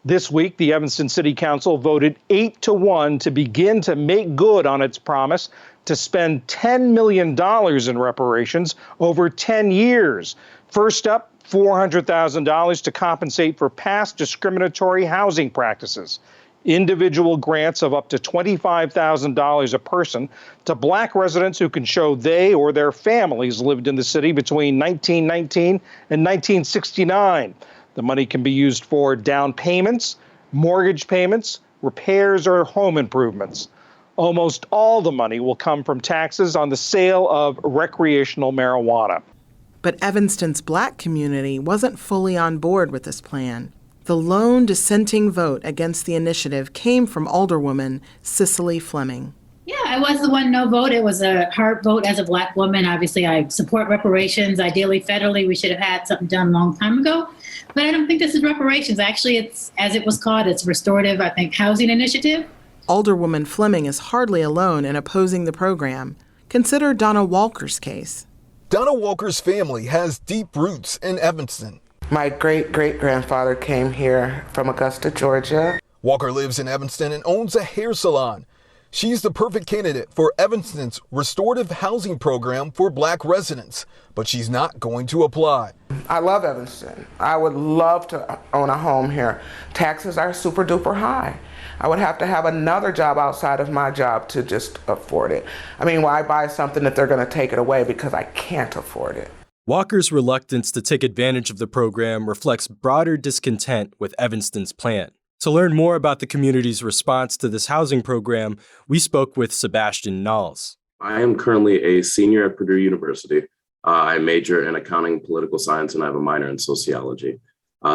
This week, the Evanston City Council voted 8-1 to begin to make good on its promise to spend $10 million in reparations over 10 years. First up, $400,000 to compensate for past discriminatory housing practices. Individual grants of up to $25,000 a person to Black residents who can show they or their families lived in the city between 1919 and 1969. The money can be used for down payments, mortgage payments, repairs, or home improvements. Almost all the money will come from taxes on the sale of recreational marijuana. But Evanston's Black community wasn't fully on board with this plan. The lone dissenting vote against the initiative came from Alderwoman Cicely Fleming. Yeah, I was the one no vote. It was a hard vote as a Black woman. Obviously, I support reparations. Ideally, federally, we should have had something done a long time ago. But I don't think this is reparations. Actually, it's, as it was called, it's restorative, I think, housing initiative. Alderwoman Fleming is hardly alone in opposing the program. Consider Donna Walker's case. Donna Walker's family has deep roots in Evanston. My great-great-grandfather came here from Augusta, Georgia. Walker lives in Evanston and owns a hair salon. She's the perfect candidate for Evanston's restorative housing program for Black residents, but she's not going to apply. I love Evanston. I would love to own a home here. Taxes are super duper high. I would have to have another job outside of my job to just afford it. I mean, why buy something that they're going to take it away because I can't afford it? Walker's reluctance to take advantage of the program reflects broader discontent with Evanston's plan. To learn more about the community's response to this housing program, we spoke with Sebastian Knowles. I am currently a senior at Purdue University. I major in accounting and political science, and I have a minor in sociology.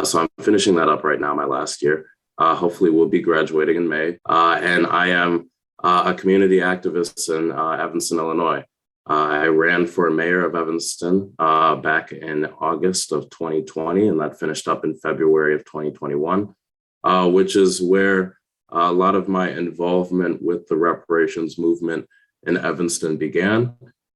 So I'm finishing that up right now, my last year. Hopefully we'll be graduating in May. And I am a community activist in Evanston, Illinois. I ran for mayor of Evanston back in August of 2020, and that finished up in February of 2021, which is where a lot of my involvement with the reparations movement in Evanston began.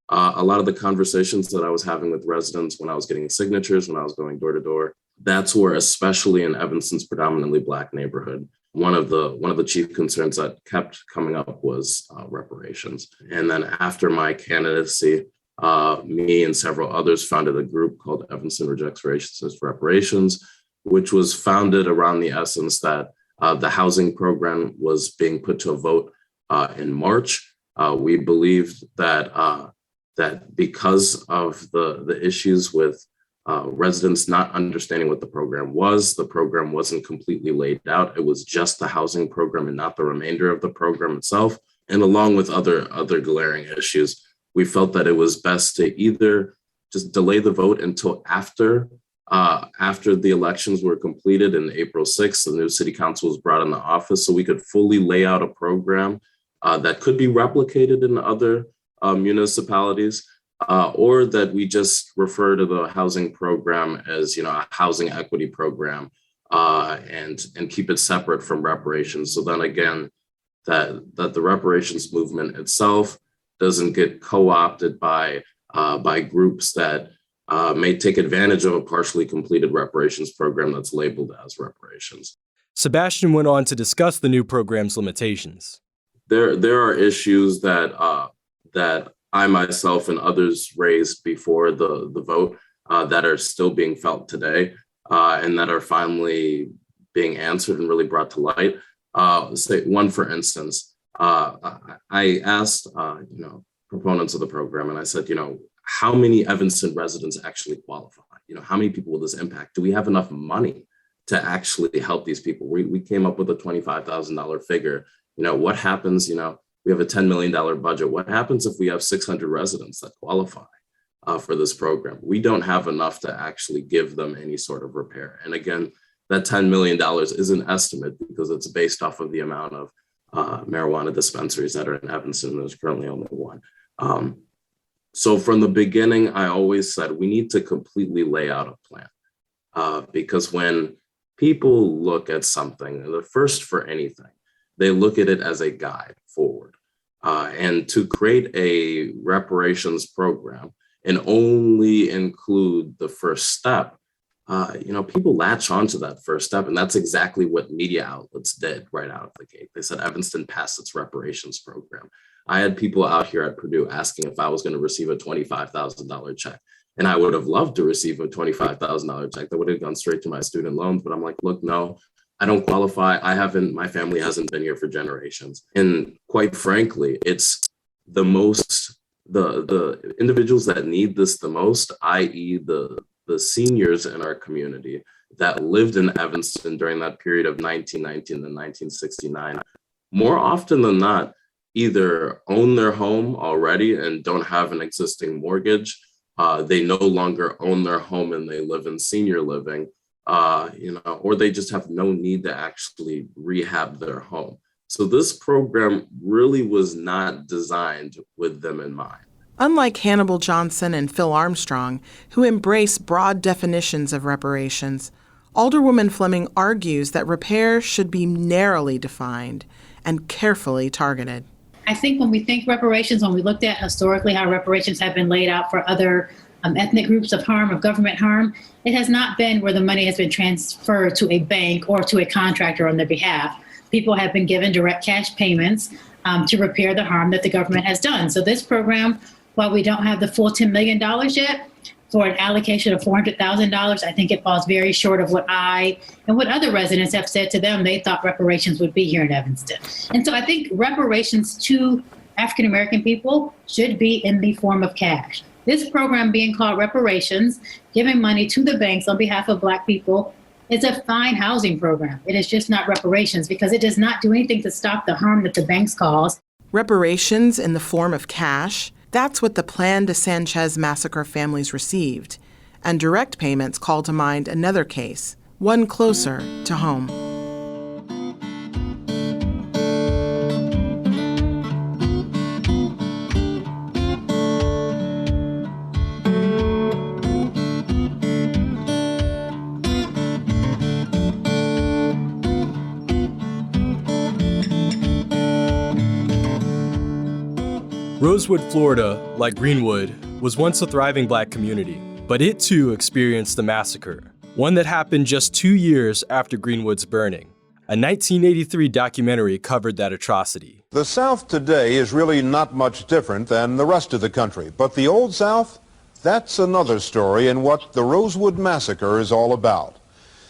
A lot of the conversations that I was having with residents when I was getting signatures, when I was going door to door, that's where, especially in Evanston's predominantly Black neighborhood, one of the chief concerns that kept coming up was reparations. And then after my candidacy, me and several others founded a group called Evanston Rejects Racist Reparations, which was founded around the essence that the housing program was being put to a vote in March. We believed that that because of the issues with residents not understanding what the program wasn't completely laid out. It was just the housing program and not the remainder of the program itself. And along with other glaring issues, we felt that it was best to either just delay the vote until after the elections were completed in April 6th, the new city council was brought into office, so we could fully lay out a program that could be replicated in other municipalities. Or that we just refer to the housing program as, a housing equity program, and keep it separate from reparations. So then again, that the reparations movement itself doesn't get co-opted by groups that may take advantage of a partially completed reparations program that's labeled as reparations. Sebastian went on to discuss the new program's limitations. There are issues that I myself and others raised before the vote. that are still being felt today and that are finally being answered and really brought to light. Say one, for instance, I asked, proponents of the program, and I said, how many Evanston residents actually qualify? How many people will this impact? Do we have enough money to actually help these people? We came up with a $25,000 figure. What happens, we have a $10 million budget. What happens if we have 600 residents that qualify for this program? We don't have enough to actually give them any sort of repair. And again, that $10 million is an estimate because it's based off of the amount of marijuana dispensaries that are in Evanston. There's currently only one. So from the beginning, I always said we need to completely lay out a plan because when people look at something, the first for anything, they look at it as a guide forward. And to create a reparations program and only include the first step, people latch onto that first step. And that's exactly what media outlets did right out of the gate. They said Evanston passed its reparations program. I had people out here at Purdue asking if I was going to receive a $25,000 check. And I would have loved to receive a $25,000 check that would have gone straight to my student loans. But I'm like, look, no, I don't qualify. My family hasn't been here for generations. And quite frankly, it's the individuals that need this the most, i.e. the seniors in our community that lived in Evanston during that period of 1919 to 1969, more often than not, either own their home already and don't have an existing mortgage. They no longer own their home and they live in senior living, or they just have no need to actually rehab their home. So this program really was not designed with them in mind. Unlike Hannibal Johnson and Phil Armstrong, who embrace broad definitions of reparations, Alderwoman Fleming argues that repair should be narrowly defined and carefully targeted. I think when we think reparations, when we looked at historically how reparations have been laid out for other ethnic groups of harm, of government harm, it has not been where the money has been transferred to a bank or to a contractor on their behalf. People have been given direct cash payments to repair the harm that the government has done. So this program, while we don't have the full $10 million yet, for an allocation of $400,000, I think it falls very short of what I and what other residents have said to them they thought reparations would be here in Evanston. And so I think reparations to African American people should be in the form of cash. This program being called reparations, giving money to the banks on behalf of Black people, is a fine housing program. It is just not reparations because it does not do anything to stop the harm that the banks cause. Reparations in the form of cash? That's what the Plan de Sanchez massacre families received, and direct payments call to mind another case, one closer to home. Rosewood, Florida, like Greenwood, was once a thriving Black community, but it too experienced a massacre, one that happened just 2 years after Greenwood's burning. A 1983 documentary covered that atrocity. The South today is really not much different than the rest of the country, but the Old South, that's another story and what the Rosewood Massacre is all about.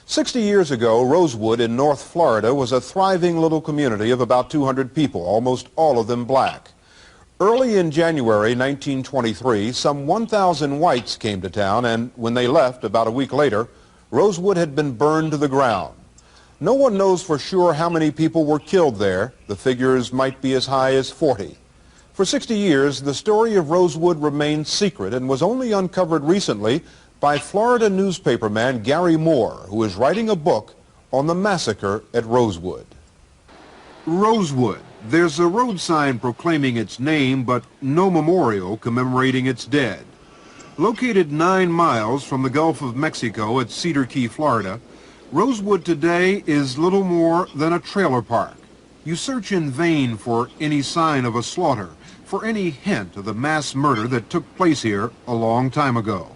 60 years ago, Rosewood in North Florida was a thriving little community of about 200 people, almost all of them Black. Early in January 1923, some 1,000 whites came to town, and when they left about a week later, Rosewood had been burned to the ground. No one knows for sure how many people were killed there. The figures might be as high as 40. For 60 years, the story of Rosewood remained secret and was only uncovered recently by Florida newspaperman Gary Moore, who is writing a book on the massacre at Rosewood. Rosewood. There's a road sign proclaiming its name, but no memorial commemorating its dead. Located 9 miles from the Gulf of Mexico at Cedar Key, Florida, Rosewood today is little more than a trailer park. You search in vain for any sign of a slaughter, for any hint of the mass murder that took place here a long time ago.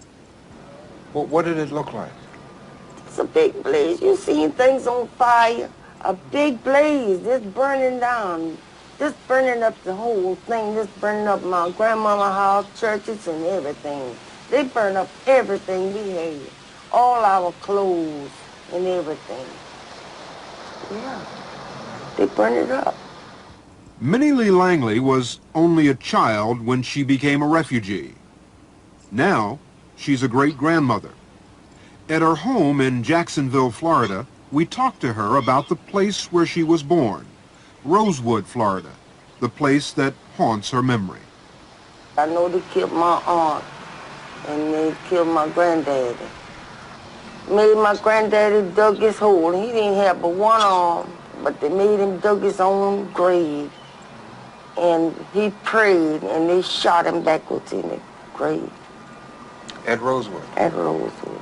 Well, what did it look like? It's a big blaze. You seen things on fire. A big blaze, just burning down, just burning up the whole thing, just burning up my grandmama's house, churches and everything. They burned up everything we had, all our clothes and everything. Yeah, they burned it up. Minnie Lee Langley was only a child when she became a refugee. Now, she's a great-grandmother. At her home in Jacksonville, Florida, we talked to her about the place where she was born, Rosewood, Florida, the place that haunts her memory. I know they killed my aunt, and they killed my granddaddy. Made my granddaddy dug his hole. He didn't have but one arm, but they made him dug his own grave. And he prayed, and they shot him backwards in the grave. At Rosewood? At Rosewood.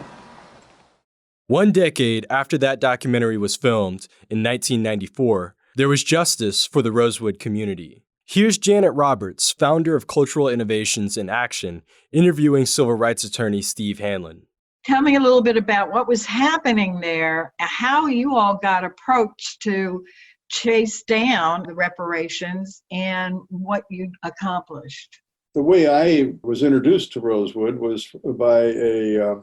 1 decade after that documentary was filmed, in 1994, there was justice for the Rosewood community. Here's Janet Roberts, founder of Cultural Innovations in Action, interviewing civil rights attorney Steve Hanlon. Tell me a little bit about what was happening there, how you all got approached to chase down the reparations, and what you accomplished. The way I was introduced to Rosewood was by a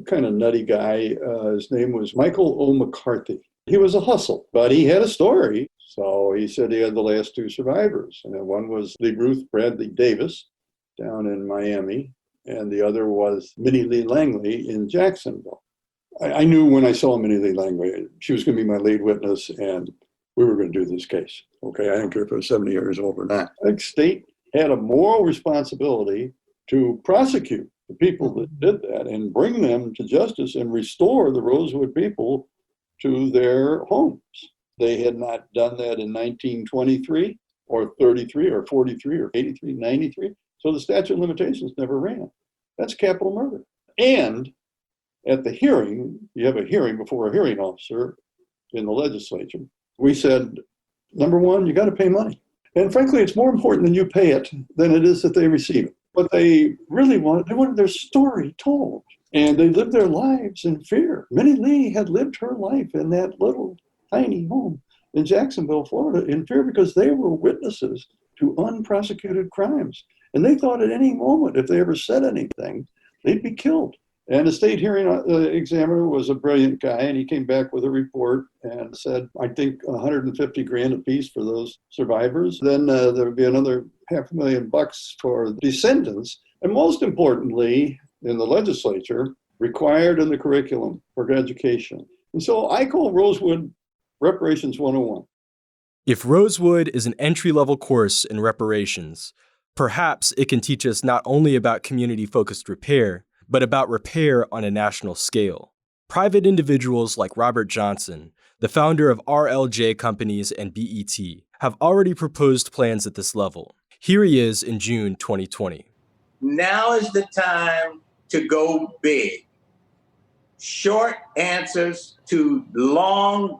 kind of nutty guy. His name was Michael O. McCarthy. He was a hustle, but he had a story. So he said he had the last 2 survivors. And one was the Ruth Bradley Davis down in Miami, and the other was Minnie Lee Langley in Jacksonville. I knew when I saw Minnie Lee Langley, she was going to be my lead witness, and we were going to do this case. Okay, I don't care if I was 70 years old or not. The state had a moral responsibility to prosecute the people that did that and bring them to justice and restore the Rosewood people to their homes. They had not done that in 1923 or 33 or 43 or 83, 93. So the statute of limitations never ran. That's capital murder. And at the hearing, you have a hearing before a hearing officer in the legislature. We said, number one, you got to pay money. And frankly, it's more important than you pay it than it is that they receive it. What they really wanted their story told. And they lived their lives in fear. Minnie Lee had lived her life in that little tiny home in Jacksonville, Florida, in fear because they were witnesses to unprosecuted crimes. And they thought at any moment, if they ever said anything, they'd be killed. And the state hearing examiner was a brilliant guy, and he came back with a report and said, I think $150,000 a piece for those survivors. Then there would be another $500,000 for descendants. And most importantly, in the legislature, required in the curriculum for education. And so I call Rosewood Reparations 101. If Rosewood is an entry-level course in reparations, perhaps it can teach us not only about community-focused repair, but about repair on a national scale. Private individuals like Robert Johnson, the founder of RLJ Companies and BET, have already proposed plans at this level. Here he is in June 2020. Now is the time to go big. Short answers to long,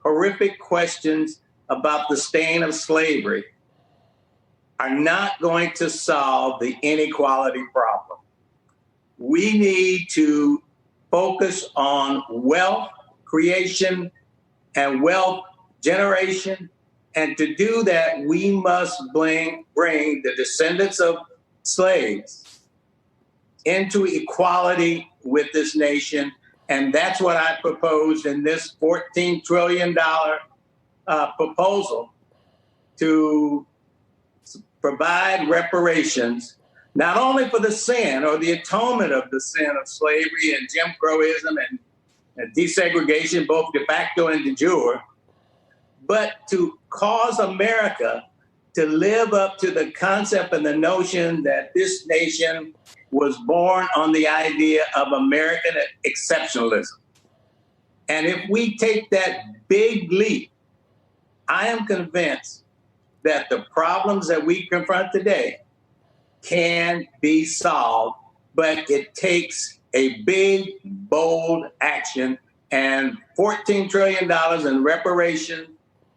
horrific questions about the stain of slavery are not going to solve the inequality problem. We need to focus on wealth creation and wealth generation. And to do that, we must bring the descendants of slaves into equality with this nation. And that's what I proposed in this $14 trillion proposal to provide reparations, not only for the sin or the atonement of the sin of slavery and Jim Crowism and desegregation, both de facto and de jure, but to cause America to live up to the concept and the notion that this nation was born on the idea of American exceptionalism. And if we take that big leap, I am convinced that the problems that we confront today can be solved, but it takes a big, bold action, and $14 trillion in reparation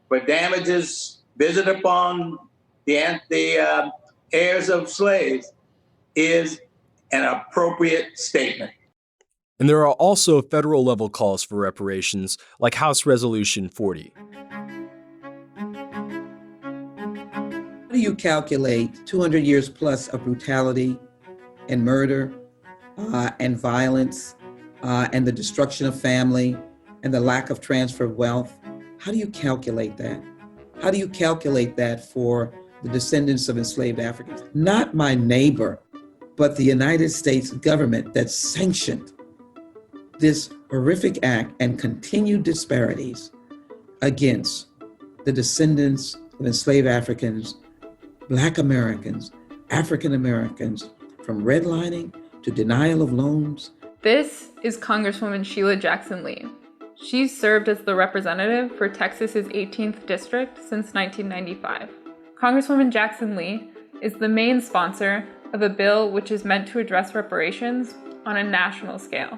for damages visited upon the heirs of slaves is an appropriate statement. And there are also federal level calls for reparations, like House Resolution 40. How do you calculate 200 years plus of brutality and murder and violence and the destruction of family and the lack of transfer of wealth. How do you calculate that? How do you calculate that for the descendants of enslaved Africans? Not my neighbor, but the United States government that sanctioned this horrific act and continued disparities against the descendants of enslaved Africans, Black Americans, African Americans, from redlining to denial of loans. This is Congresswoman Sheila Jackson Lee. She's served as the representative for Texas's 18th district since 1995. Congresswoman Jackson Lee is the main sponsor of a bill which is meant to address reparations on a national scale.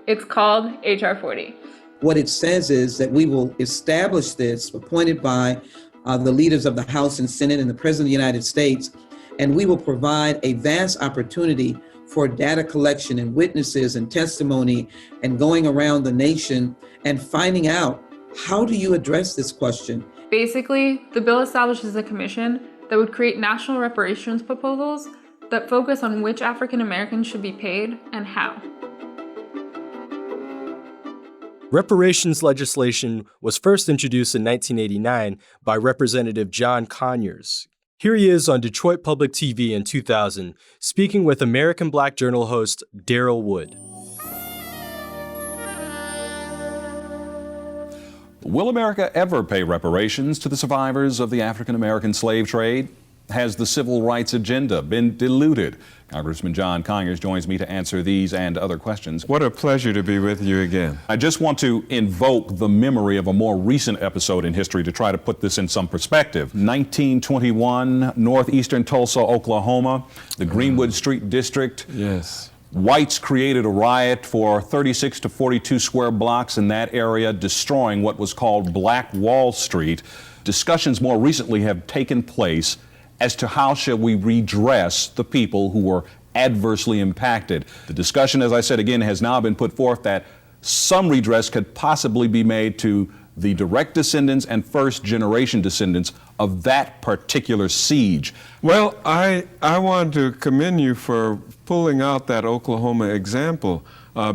It's called H.R. 40. What it says is that we will establish this, appointed by the leaders of the House and Senate and the President of the United States, and we will provide a vast opportunity for data collection and witnesses and testimony and going around the nation and finding out, how do you address this question? Basically, the bill establishes a commission that would create national reparations proposals that focus on which African Americans should be paid and how. Reparations legislation was first introduced in 1989 by Representative John Conyers. Here he is on Detroit Public TV in 2000, speaking with American Black Journal host Daryl Wood. Will America ever pay reparations to the survivors of the African American slave trade? Has the civil rights agenda been diluted? Congressman John Conyers joins me to answer these and other questions. What a pleasure to be with you again. I just want to invoke the memory of a more recent episode in history to try to put this in some perspective. 1921, northeastern Tulsa, Oklahoma, the Greenwood Street District. Yes. Whites created a riot for 36 to 42 square blocks in that area, destroying what was called Black Wall Street. Discussions more recently have taken place as to how shall we redress the people who were adversely impacted. The discussion, as I said again, has now been put forth that some redress could possibly be made to the direct descendants and first-generation descendants of that particular siege. Well, I want to commend you for pulling out that Oklahoma example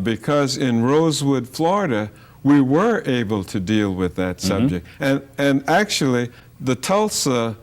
because in Rosewood, Florida, we were able to deal with that subject. And actually, the Tulsa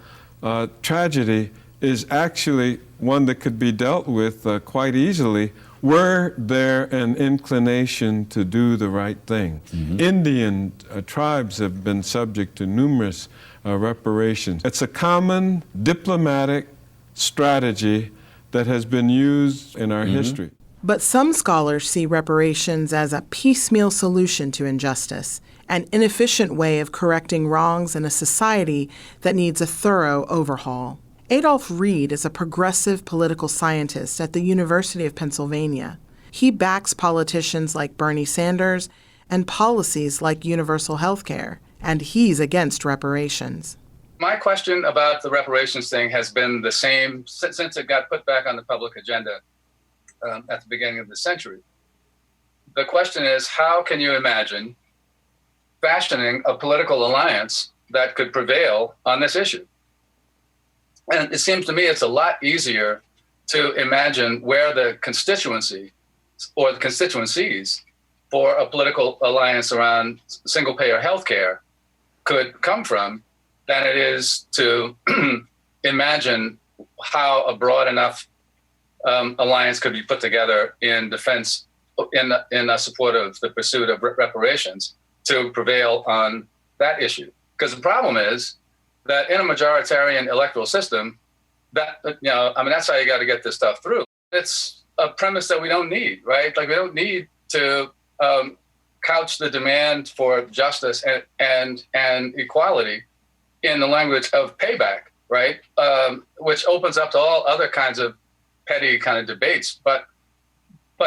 tragedy is actually one that could be dealt with quite easily were there an inclination to do the right thing. Indian tribes have been subject to numerous reparations. It's a common diplomatic strategy that has been used in our history. But some scholars see reparations as a piecemeal solution to injustice, an inefficient way of correcting wrongs in a society that needs a thorough overhaul. Adolph Reed is a progressive political scientist at the University of Pennsylvania. He backs politicians like Bernie Sanders and policies like universal health care, and he's against reparations. My question about the reparations thing has been the same since it got put back on the public agenda at the beginning of the century. The question is, how can you imagine fashioning a political alliance that could prevail on this issue? And it seems to me it's a lot easier to imagine where the constituency or the constituencies for a political alliance around single-payer healthcare could come from than it is to imagine how a broad enough alliance could be put together in defense, in support of the pursuit of reparations to prevail on that issue. Because the problem is that in a majoritarian electoral system, that's how you got to get this stuff through. It's a premise that we don't need, right? Like, we don't need to couch the demand for justice and equality in the language of payback, right? Which opens up to all other kinds of petty kind of debates, but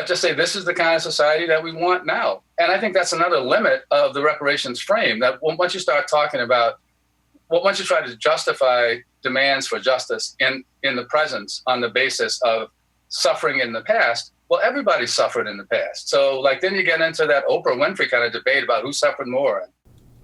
just say this is the kind of society that we want now. And I think that's another limit of the reparations frame, that once you start talking about, once you try to justify demands for justice in the present on the basis of suffering in the past, well, everybody suffered in the past. So then you get into that Oprah Winfrey kind of debate about who suffered more.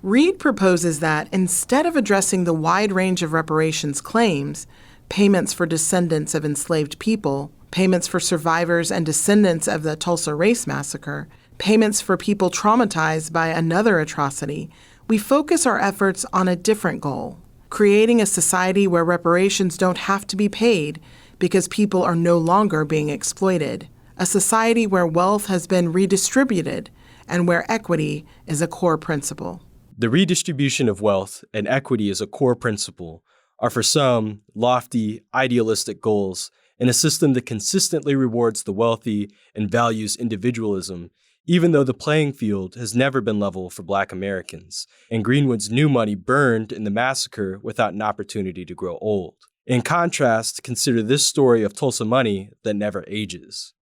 Reed proposes that instead of addressing the wide range of reparations claims, payments for descendants of enslaved people, payments for survivors and descendants of the Tulsa Race Massacre, payments for people traumatized by another atrocity, we focus our efforts on a different goal, creating a society where reparations don't have to be paid because people are no longer being exploited, a society where wealth has been redistributed and where equity is a core principle. The redistribution of wealth and equity as a core principle are for some lofty, idealistic goals in a system that consistently rewards the wealthy and values individualism, even though the playing field has never been level for Black Americans, and Greenwood's new money burned in the massacre without an opportunity to grow old. In contrast, consider this story of Tulsa money that never ages.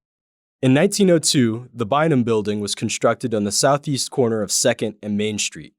In 1902, the Bynum Building was constructed on the southeast corner of 2nd and Main Street,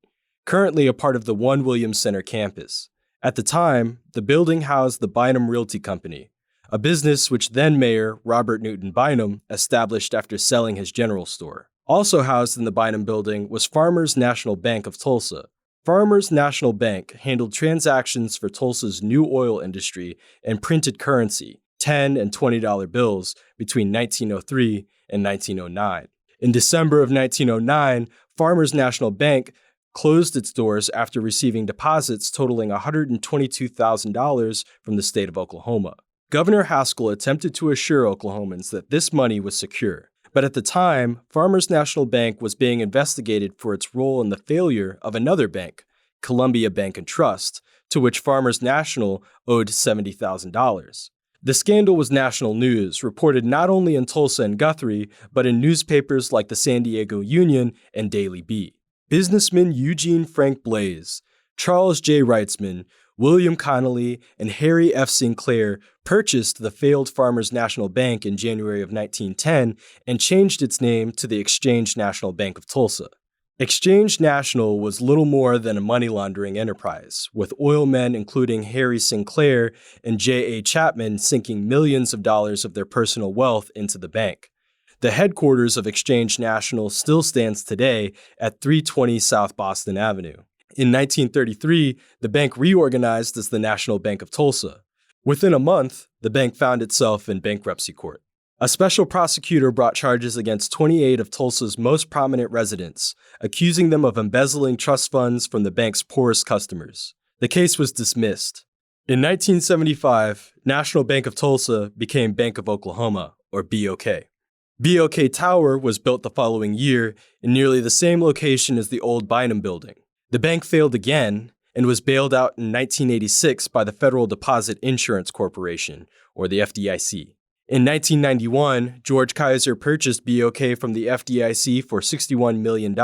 currently a part of the One Williams Center campus. At the time, the building housed the Bynum Realty Company, a business which then-Mayor Robert Newton Bynum established after selling his general store. Also housed in the Bynum Building was Farmers National Bank of Tulsa. Farmers National Bank handled transactions for Tulsa's new oil industry and printed currency, $10 and $20 bills, between 1903 and 1909. In December of 1909, Farmers National Bank closed its doors after receiving deposits totaling $122,000 from the state of Oklahoma. Governor Haskell attempted to assure Oklahomans that this money was secure. But at the time, Farmers National Bank was being investigated for its role in the failure of another bank, Columbia Bank and Trust, to which Farmers National owed $70,000. The scandal was national news, reported not only in Tulsa and Guthrie, but in newspapers like the San Diego Union and Daily Bee. Businessmen Eugene Frank Blaze, Charles J. Reitzman, William Connolly, and Harry F. Sinclair purchased the failed Farmers National Bank in January of 1910 and changed its name to the Exchange National Bank of Tulsa. Exchange National was little more than a money laundering enterprise, with oil men including Harry Sinclair and J.A. Chapman sinking millions of dollars of their personal wealth into the bank. The headquarters of Exchange National still stands today at 320 South Boston Avenue. In 1933, the bank reorganized as the National Bank of Tulsa. Within a month, the bank found itself in bankruptcy court. A special prosecutor brought charges against 28 of Tulsa's most prominent residents, accusing them of embezzling trust funds from the bank's poorest customers. The case was dismissed. In 1975, National Bank of Tulsa became Bank of Oklahoma, or BOK. BOK Tower was built the following year in nearly the same location as the old Bynum Building. The bank failed again and was bailed out in 1986 by the Federal Deposit Insurance Corporation, or the FDIC. In 1991, George Kaiser purchased BOK from the FDIC for $61 million.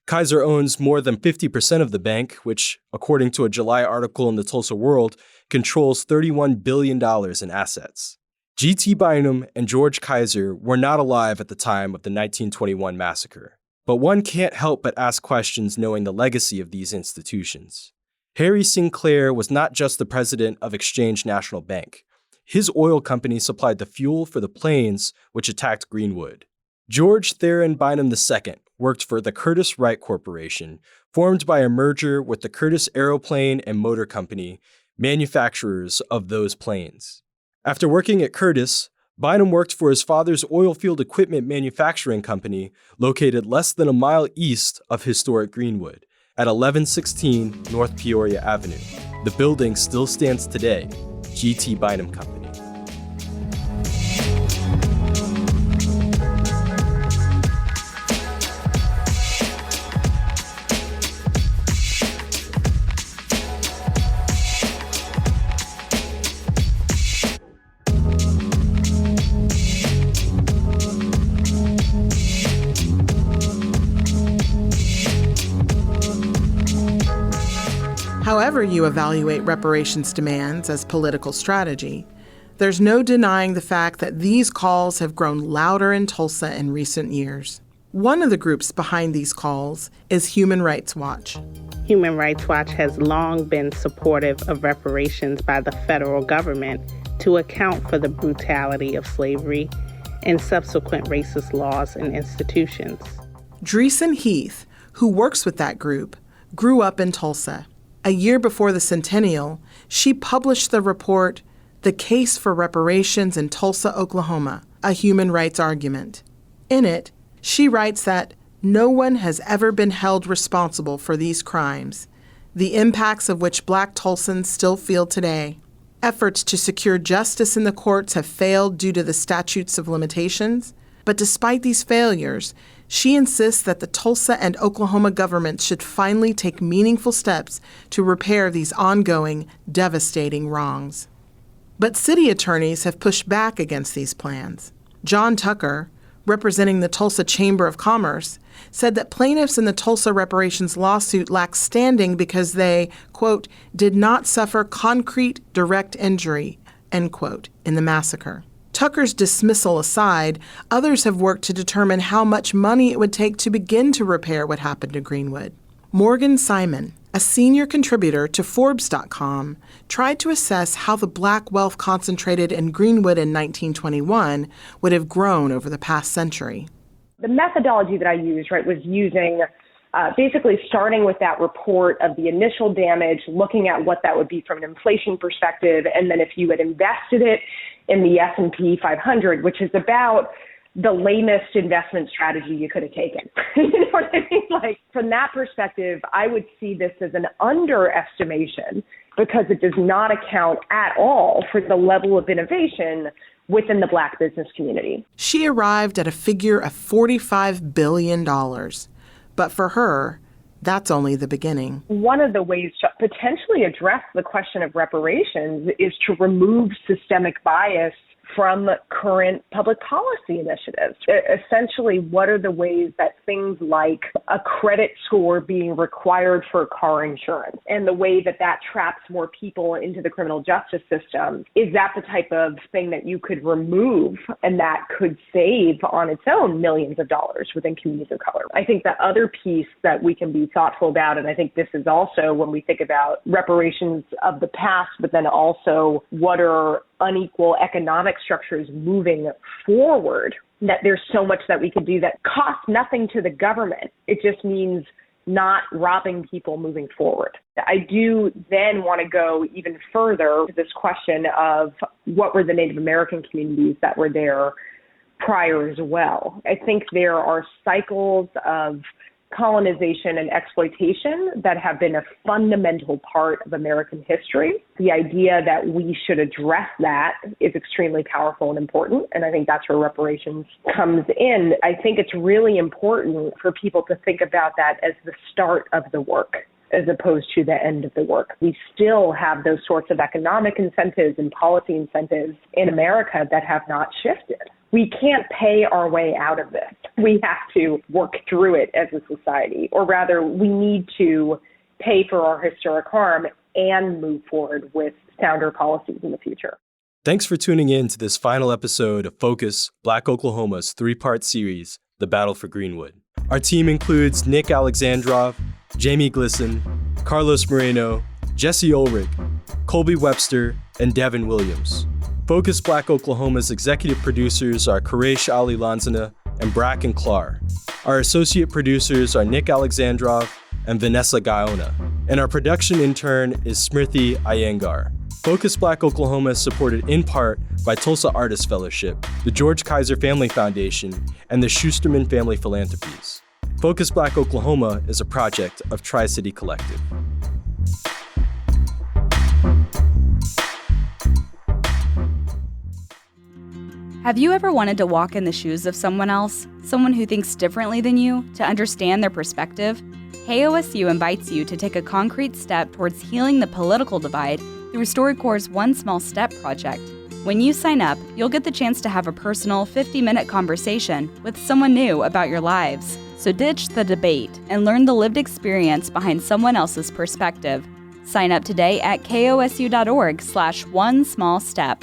Kaiser owns more than 50% of the bank, which, according to a July article in the Tulsa World, controls $31 billion in assets. G.T. Bynum and George Kaiser were not alive at the time of the 1921 massacre. But one can't help but ask questions knowing the legacy of these institutions. Harry Sinclair was not just the president of Exchange National Bank. His oil company supplied the fuel for the planes which attacked Greenwood. George Theron Bynum II worked for the Curtiss Wright Corporation, formed by a merger with the Curtiss Aeroplane and Motor Company, manufacturers of those planes. After working at Curtiss, Bynum worked for his father's oilfield equipment manufacturing company located less than a mile east of historic Greenwood at 1116 North Peoria Avenue. The building still stands today, G.T. Bynum Company. However you evaluate reparations demands as political strategy, there's no denying the fact that these calls have grown louder in Tulsa in recent years. One of the groups behind these calls is Human Rights Watch. Human Rights Watch has long been supportive of reparations by the federal government to account for the brutality of slavery and subsequent racist laws and institutions. Dreesen Heath, who works with that group, grew up in Tulsa. A year before the centennial, she published the report, The Case for Reparations in Tulsa, Oklahoma, a Human Rights Argument. In it, she writes that no one has ever been held responsible for these crimes, the impacts of which Black Tulsans still feel today. Efforts to secure justice in the courts have failed due to the statutes of limitations, but despite these failures, she insists that the Tulsa and Oklahoma governments should finally take meaningful steps to repair these ongoing, devastating wrongs. But city attorneys have pushed back against these plans. John Tucker, representing the Tulsa Chamber of Commerce, said that plaintiffs in the Tulsa reparations lawsuit lack standing because they, quote, did not suffer concrete direct injury, end quote, in the massacre. Tucker's dismissal aside, others have worked to determine how much money it would take to begin to repair what happened to Greenwood. Morgan Simon, a senior contributor to Forbes.com, tried to assess how the Black wealth concentrated in Greenwood in 1921 would have grown over the past century. The methodology that I used, was using basically starting with that report of the initial damage, looking at what that would be from an inflation perspective, and then if you had invested it in the S&P 500, which is about the lamest investment strategy you could have taken. You know what I mean? From that perspective, I would see this as an underestimation because it does not account at all for the level of innovation within the Black business community. She arrived at a figure of $45 billion. But for her, that's only the beginning. One of the ways to potentially address the question of reparations is to remove systemic bias from current public policy initiatives. Essentially, what are the ways that things like a credit score being required for car insurance and the way that that traps more people into the criminal justice system, is that the type of thing that you could remove and that could save on its own millions of dollars within communities of color? I think the other piece that we can be thoughtful about, and I think this is also when we think about reparations of the past, but then also what are unequal economic structures moving forward, that there's so much that we could do that costs nothing to the government. It just means not robbing people moving forward. I do then want to go even further to this question of what were the Native American communities that were there prior as well. I think there are cycles of colonization and exploitation that have been a fundamental part of American history. The idea that we should address that is extremely powerful and important, and I think that's where reparations comes in. I think it's really important for people to think about that as the start of the work as opposed to the end of the work. We still have those sorts of economic incentives and policy incentives in America that have not shifted. We can't pay our way out of this. We have to work through it as a society, or rather, we need to pay for our historic harm and move forward with sounder policies in the future. Thanks for tuning in to this final episode of Focus, Black Oklahoma's three-part series, The Battle for Greenwood. Our team includes Nick Alexandrov, Jamie Glisson, Carlos Moreno, Jesse Ulrich, Kolby Webster, and Devin Williams. Focus Black Oklahoma's executive producers are Quraysh Lansana and Bracken Klar. Our associate producers are Nick Alexandrov and Vanessa Gaona. And our production intern is Smriti Iyengar. Focus Black Oklahoma is supported in part by Tulsa Artist Fellowship, the George Kaiser Family Foundation, and the Schusterman Family Philanthropies. Focus Black Oklahoma is a project of Tri-City Collective. Have you ever wanted to walk in the shoes of someone else, someone who thinks differently than you, to understand their perspective? KOSU invites you to take a concrete step towards healing the political divide through StoryCorps' One Small Step project. When you sign up, you'll get the chance to have a personal 50-minute conversation with someone new about your lives. So ditch the debate and learn the lived experience behind someone else's perspective. Sign up today at kosu.org/onesmallstep.